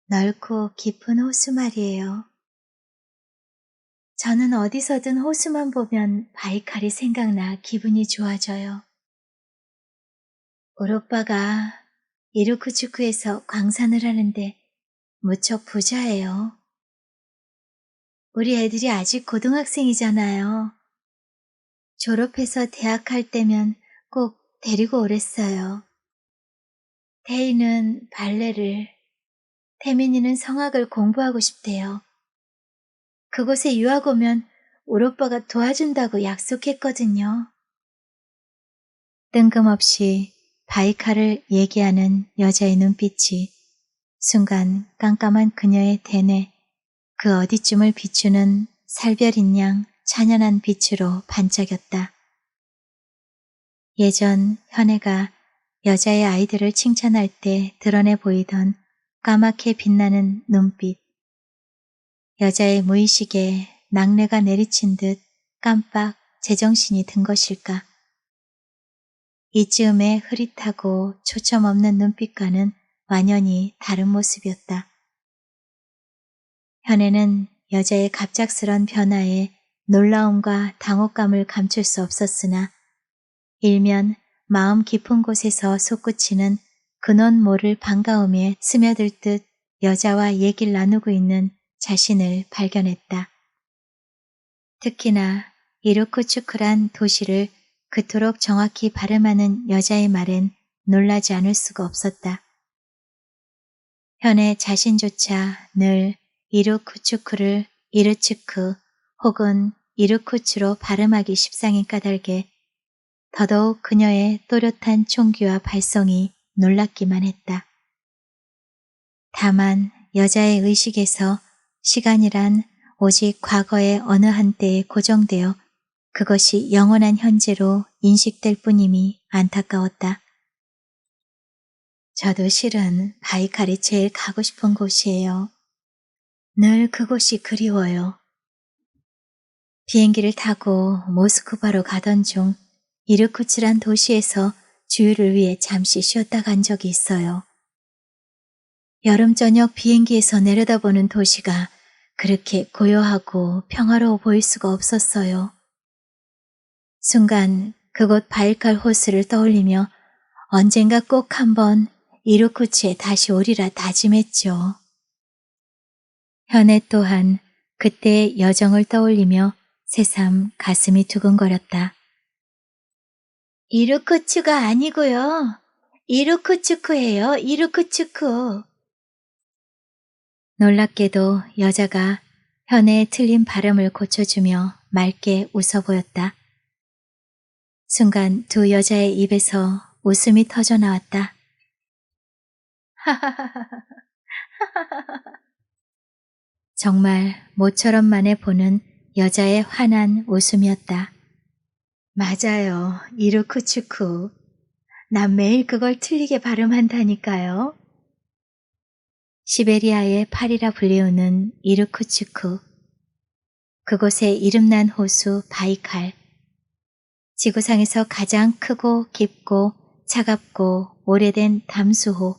넓고 깊은 호수 말이에요. 저는 어디서든 호수만 보면 바이칼이 생각나 기분이 좋아져요. 우리 오빠가 이르쿠츠크에서 광산을 하는데 무척 부자예요. 우리 애들이 아직 고등학생이잖아요. 졸업해서 대학 갈 때면 꼭 데리고 오랬어요. 태희는 발레를, 태민이는 성악을 공부하고 싶대요. 그곳에 유학 오면 우리 오빠가 도와준다고 약속했거든요. 뜬금없이 바이칼을 얘기하는 여자의 눈빛이 순간 깜깜한 그녀의 대뇌, 그 어디쯤을 비추는 살별인 양 찬연한 빛으로 반짝였다. 예전 현애가 여자의 아이들을 칭찬할 때 드러내 보이던 까맣게 빛나는 눈빛. 여자의 무의식에 낙뢰가 내리친 듯 깜빡 제정신이 든 것일까. 이쯤의 흐릿하고 초점 없는 눈빛과는 완연히 다른 모습이었다. 현애는 여자의 갑작스런 변화에 놀라움과 당혹감을 감출 수 없었으나 일면 마음 깊은 곳에서 솟구치는 근원 모를 반가움에 스며들 듯 여자와 얘기를 나누고 있는 자신을 발견했다. 특히나 이르쿠츠크란 도시를 그토록 정확히 발음하는 여자의 말엔 놀라지 않을 수가 없었다. 현애 자신조차 늘 이르쿠츠크를 이르츠크 혹은 이르쿠츠로 발음하기 십상인 까닭에 더더욱 그녀의 또렷한 총기와 발성이 놀랍기만 했다. 다만 여자의 의식에서 시간이란 오직 과거의 어느 한때에 고정되어 그것이 영원한 현재로 인식될 뿐임이 안타까웠다. 저도 실은 바이칼이 제일 가고 싶은 곳이에요. 늘 그곳이 그리워요. 비행기를 타고 모스크바로 가던 중 이르쿠츠란 도시에서 주유를 위해 잠시 쉬었다 간 적이 있어요. 여름 저녁 비행기에서 내려다보는 도시가 그렇게 고요하고 평화로워 보일 수가 없었어요. 순간 그곳 바이칼 호수를 떠올리며 언젠가 꼭 한번 이르쿠츠에 다시 오리라 다짐했죠. 현애 또한 그때의 여정을 떠올리며 새삼 가슴이 두근거렸다. 이르쿠츠가 아니고요. 이르쿠츠크예요. 이르쿠츠크. 놀랍게도 여자가 현애의 틀린 발음을 고쳐주며 맑게 웃어 보였다. 순간 두 여자의 입에서 웃음이 터져 나왔다. 정말 모처럼 만에 보는 여자의 환한 웃음이었다. 맞아요. 이르쿠츠크. 난 매일 그걸 틀리게 발음한다니까요. 시베리아의 파리라 불리우는 이르쿠츠크. 그곳의 이름난 호수 바이칼. 지구상에서 가장 크고 깊고 차갑고 오래된 담수호.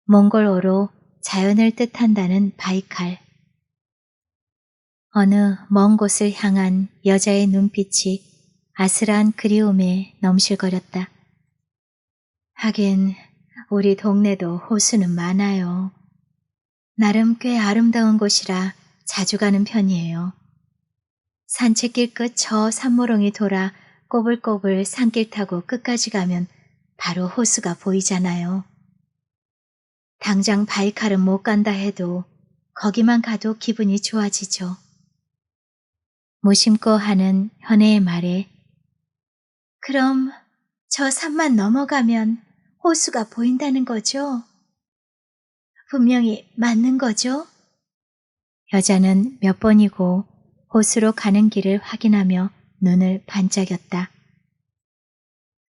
몽골어로 자연을 뜻한다는 바이칼. 어느 먼 곳을 향한 여자의 눈빛이 아슬한 그리움에 넘실거렸다. 하긴 우리 동네도 호수는 많아요. 나름 꽤 아름다운 곳이라 자주 가는 편이에요. 산책길 끝 저 산모롱이 돌아 꼬불꼬불 산길 타고 끝까지 가면 바로 호수가 보이잖아요. 당장 바이칼은 못 간다 해도 거기만 가도 기분이 좋아지죠. 무심코 하는 현애의 말에 그럼 저 산만 넘어가면 호수가 보인다는 거죠? 분명히 맞는 거죠? 여자는 몇 번이고 호수로 가는 길을 확인하며 눈을 반짝였다.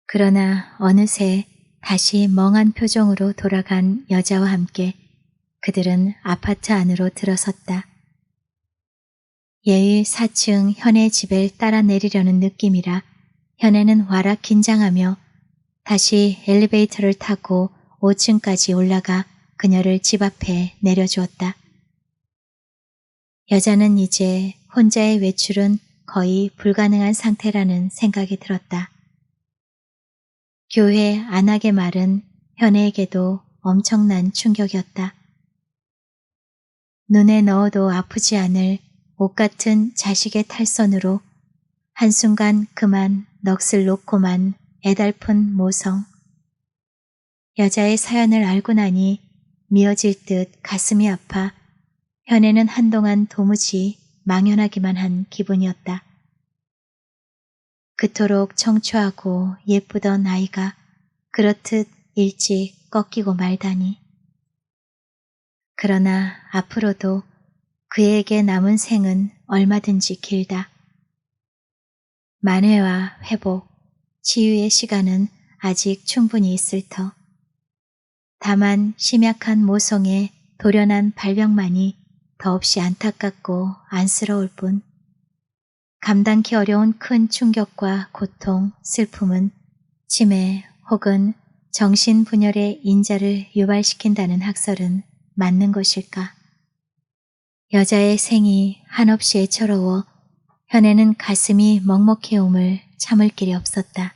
그러나 어느새 다시 멍한 표정으로 돌아간 여자와 함께 그들은 아파트 안으로 들어섰다. 예의 4층 현의 집을 따라 내리려는 느낌이라 현애는 와락 긴장하며 다시 엘리베이터를 타고 5층까지 올라가 그녀를 집 앞에 내려주었다. 여자는 이제 혼자의 외출은 거의 불가능한 상태라는 생각이 들었다. 교회 안악의 말은 현애에게도 엄청난 충격이었다. 눈에 넣어도 아프지 않을 옷 같은 자식의 탈선으로 한순간 그만 넋을 놓고만 애달픈 모성. 여자의 사연을 알고 나니 미어질 듯 가슴이 아파 현애는 한동안 도무지 망연하기만 한 기분이었다. 그토록 청초하고 예쁘던 아이가 그렇듯 일찍 꺾이고 말다니. 그러나 앞으로도 그에게 남은 생은 얼마든지 길다. 만회와 회복, 치유의 시간은 아직 충분히 있을 터. 다만 심약한 모성의 돌연한 발병만이 더없이 안타깝고 안쓰러울 뿐. 감당기 어려운 큰 충격과 고통, 슬픔은 치매 혹은 정신분열의 인자를 유발시킨다는 학설은 맞는 것일까? 여자의 생이 한없이 애처로워 현애는 가슴이 먹먹해옴을 참을 길이 없었다.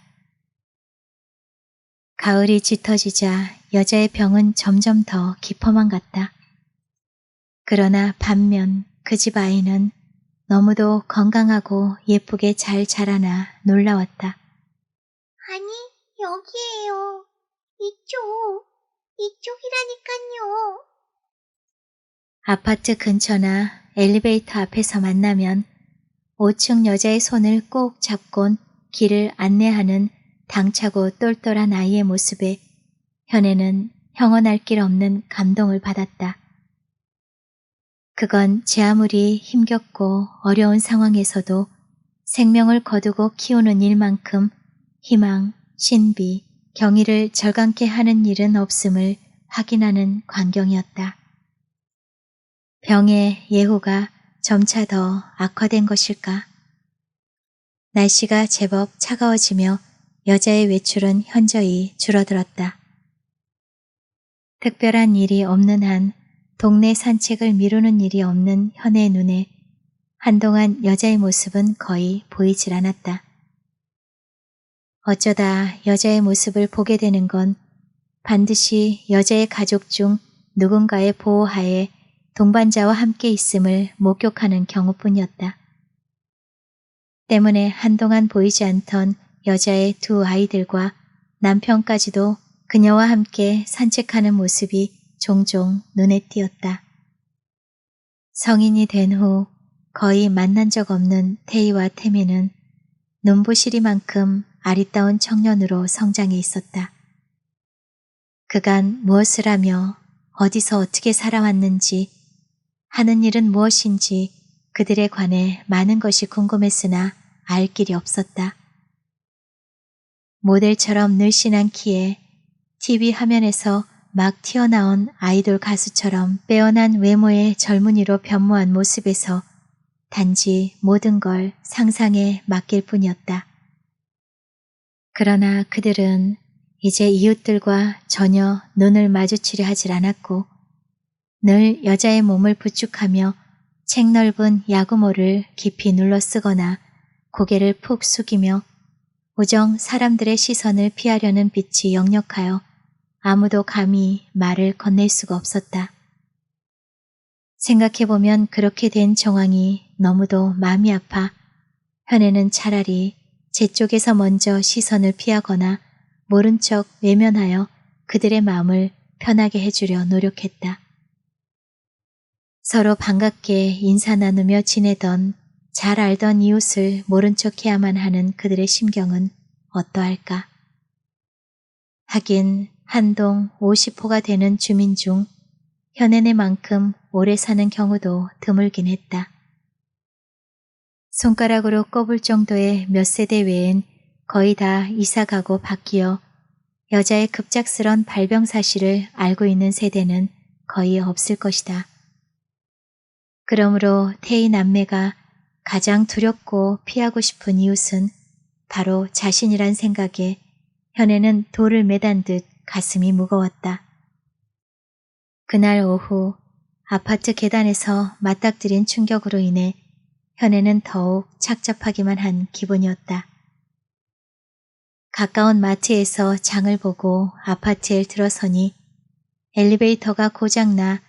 가을이 짙어지자 여자의 병은 점점 더 깊어만 갔다. 그러나 반면 그 집 아이는 너무도 건강하고 예쁘게 잘 자라나 놀라웠다. 아니, 여기에요. 이쪽이라니깐요. 아파트 근처나 엘리베이터 앞에서 만나면 5층 여자의 손을 꼭 잡곤 길을 안내하는 당차고 똘똘한 아이의 모습에 현애는 형언할 길 없는 감동을 받았다. 그건 제 아무리 힘겹고 어려운 상황에서도 생명을 거두고 키우는 일만큼 희망, 신비, 경의를 절감케 하는 일은 없음을 확인하는 광경이었다. 병의 예후가 점차 더 악화된 것일까? 날씨가 제법 차가워지며 여자의 외출은 현저히 줄어들었다. 특별한 일이 없는 한 동네 산책을 미루는 일이 없는 현애의 눈에 한동안 여자의 모습은 거의 보이질 않았다. 어쩌다 여자의 모습을 보게 되는 건 반드시 여자의 가족 중 누군가의 보호하에 동반자와 함께 있음을 목격하는 경우뿐이었다. 때문에 한동안 보이지 않던 여자의 두 아이들과 남편까지도 그녀와 함께 산책하는 모습이 종종 눈에 띄었다. 성인이 된 후 거의 만난 적 없는 태희와 태미는 눈부시리만큼 아리따운 청년으로 성장해 있었다. 그간 무엇을 하며 어디서 어떻게 살아왔는지, 하는 일은 무엇인지 그들에 관해 많은 것이 궁금했으나 알 길이 없었다. 모델처럼 늘씬한 키에 TV 화면에서 막 튀어나온 아이돌 가수처럼 빼어난 외모의 젊은이로 변모한 모습에서 단지 모든 걸 상상에 맡길 뿐이었다. 그러나 그들은 이제 이웃들과 전혀 눈을 마주치려 하질 않았고 늘 여자의 몸을 부축하며 책 넓은 야구모를 깊이 눌러 쓰거나 고개를 푹 숙이며 우정 사람들의 시선을 피하려는 빛이 역력하여 아무도 감히 말을 건넬 수가 없었다. 생각해보면 그렇게 된 정황이 너무도 마음이 아파 현애는 차라리 제 쪽에서 먼저 시선을 피하거나 모른 척 외면하여 그들의 마음을 편하게 해주려 노력했다. 서로 반갑게 인사 나누며 지내던 잘 알던 이웃을 모른 척 해야만 하는 그들의 심경은 어떠할까? 하긴 한동 50호가 되는 주민 중 현애네만큼 오래 사는 경우도 드물긴 했다. 손가락으로 꼽을 정도의 몇 세대 외엔 거의 다 이사가고 바뀌어 여자의 급작스런 발병 사실을 알고 있는 세대는 거의 없을 것이다. 그러므로 태희 남매가 가장 두렵고 피하고 싶은 이웃은 바로 자신이란 생각에 현애는 돌을 매단 듯 가슴이 무거웠다. 그날 오후 아파트 계단에서 맞닥뜨린 충격으로 인해 현애는 더욱 착잡하기만 한 기분이었다. 가까운 마트에서 장을 보고 아파트에 들어서니 엘리베이터가 고장나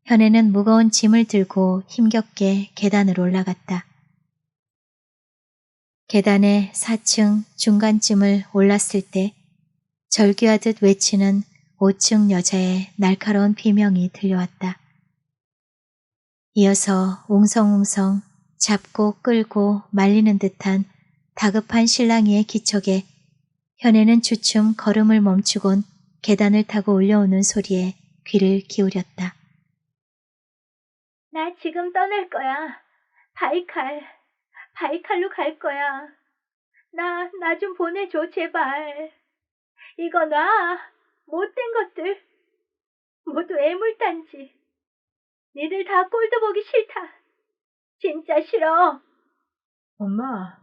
현애는 무거운 짐을 들고 힘겹게 계단을 올라갔다. 계단의 4층 중간쯤을 올랐을 때 절규하듯 외치는 5층 여자의 날카로운 비명이 들려왔다. 이어서 웅성웅성 잡고 끌고 말리는 듯한 다급한 실랑이의 기척에 현애는 주춤 걸음을 멈추곤 계단을 타고 올려오는 소리에 귀를 기울였다. 나 지금 떠날 거야. 바이칼로 갈 거야. 나 좀 보내줘, 제발. 이거 놔. 못된 것들. 모두 애물단지. 니들 다 꼴도 보기 싫다. 진짜 싫어. 엄마,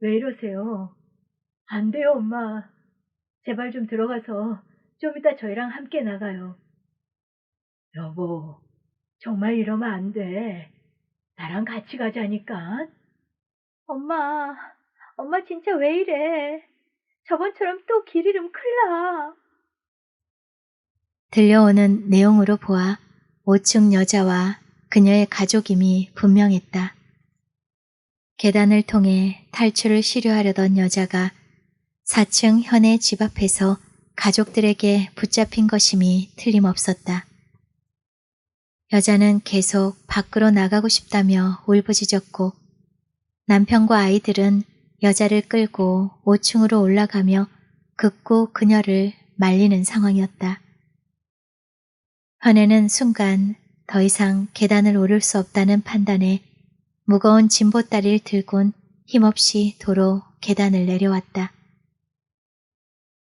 왜 이러세요? 안 돼요, 엄마. 제발 좀 들어가서 좀 이따 저희랑 함께 나가요. 여보, 정말 이러면 안 돼. 나랑 같이 가자니까. 엄마 진짜 왜 이래. 저번처럼 또 길 잃으면 큰일 나. 들려오는 내용으로 보아 5층 여자와 그녀의 가족임이 분명했다. 계단을 통해 탈출을 시도하려던 여자가 4층 현의 집 앞에서 가족들에게 붙잡힌 것임이 틀림없었다. 여자는 계속 밖으로 나가고 싶다며 울부짖었고 남편과 아이들은 여자를 끌고 5층으로 올라가며 극구 그녀를 말리는 상황이었다. 현애는 순간 더 이상 계단을 오를 수 없다는 판단에 무거운 짐보따리를 들곤 힘없이 도로 계단을 내려왔다.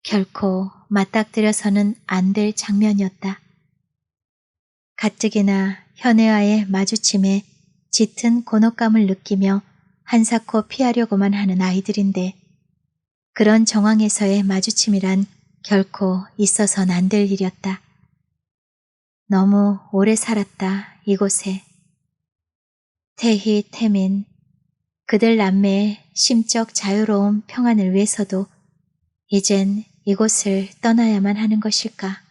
결코 맞닥뜨려서는 안 될 장면이었다. 가뜩이나 현애와의 마주침에 짙은 곤혹감을 느끼며 한사코 피하려고만 하는 아이들인데 그런 정황에서의 마주침이란 결코 있어선 안 될 일이었다. 너무 오래 살았다, 이곳에. 태희, 태민, 그들 남매의 심적 자유로움 평안을 위해서도 이젠 이곳을 떠나야만 하는 것일까.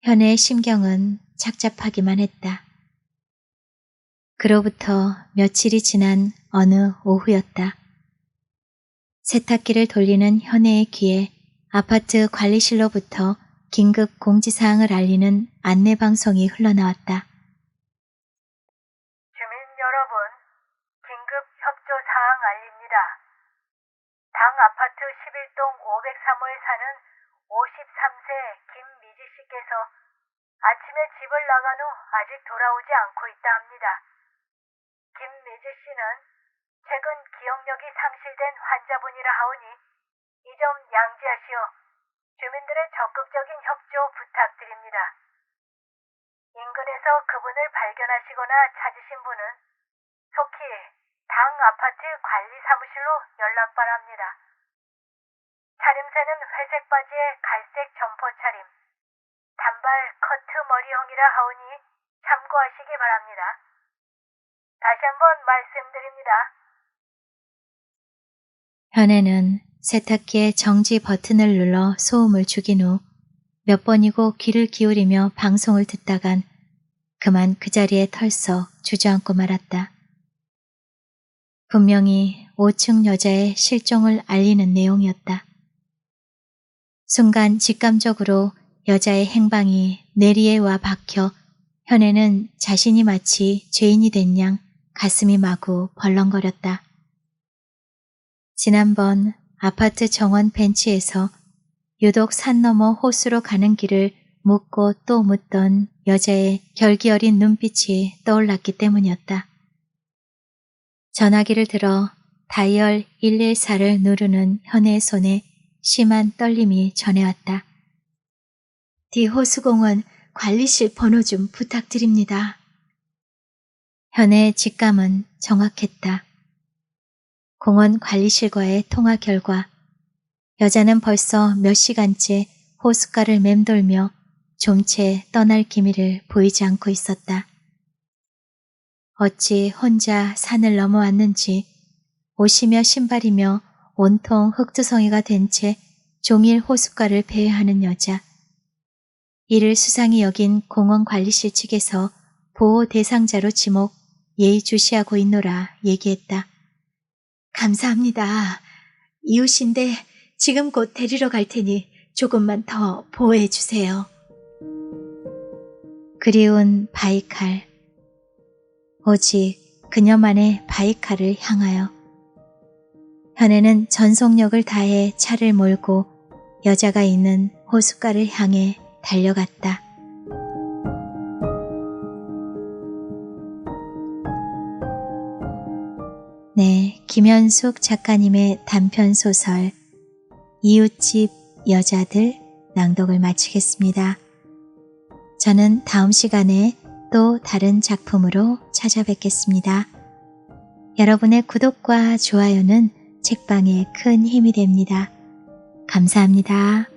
현애의 심경은 착잡하기만 했다. 그로부터 며칠이 지난 어느 오후였다. 세탁기를 돌리는 현애의 귀에 아파트 관리실로부터 긴급 공지사항을 알리는 안내방송이 흘러나왔다. 주민 여러분, 긴급 협조사항 알립니다. 당 아파트 11동 503호에 사는 53세 김미지 씨께서 아침에 집을 나간 후 아직 돌아오지 않고 있다 합니다. 김미지 씨는 최근 기억력이 상실된 환자분이라 하오니 이 점 양지하시어 주민들의 적극적인 협조 부탁드립니다. 인근에서 그분을 발견하시거나 찾으신 분은 속히 당 아파트 관리사무실로 연락 바랍니다. 차림새는 회색 바지에 갈색 점퍼 차림, 단발 커트 머리형이라 하오니 참고하시기 바랍니다. 다시 한번 말씀드립니다. 현애는 세탁기의 정지 버튼을 눌러 소음을 죽인 후 몇 번이고 귀를 기울이며 방송을 듣다간 그만 그 자리에 털썩 주저앉고 말았다. 분명히 5층 여자의 실종을 알리는 내용이었다. 순간 직감적으로 여자의 행방이 뇌리에 와 박혀 현애는 자신이 마치 죄인이 된 양 가슴이 마구 벌렁거렸다. 지난번 아파트 정원 벤치에서 유독 산 너머 호수로 가는 길을 묻고 또 묻던 여자의 결기 어린 눈빛이 떠올랐기 때문이었다. 전화기를 들어 다이얼 114를 누르는 현애의 손에 심한 떨림이 전해왔다. 디호수공원 관리실 번호 좀 부탁드립니다. 현애의 직감은 정확했다. 공원 관리실과의 통화 결과 여자는 벌써 몇 시간째 호숫가를 맴돌며 좀채 떠날 기미를 보이지 않고 있었다. 어찌 혼자 산을 넘어왔는지 옷이며 신발이며 온통 흙투성이가 된 채 종일 호숫가를 배회하는 여자. 이를 수상히 여긴 공원관리실 측에서 보호 대상자로 지목 예의주시하고 있노라 얘기했다. 감사합니다. 이웃인데 지금 곧 데리러 갈 테니 조금만 더 보호해 주세요. 그리운 바이칼. 오직 그녀만의 바이칼을 향하여. 현애는 전속력을 다해 차를 몰고 여자가 있는 호숫가를 향해 달려갔다. 네, 김현숙 작가님의 단편소설 이웃집 여자들 낭독을 마치겠습니다. 저는 다음 시간에 또 다른 작품으로 찾아뵙겠습니다. 여러분의 구독과 좋아요는 책방에 큰 힘이 됩니다. 감사합니다.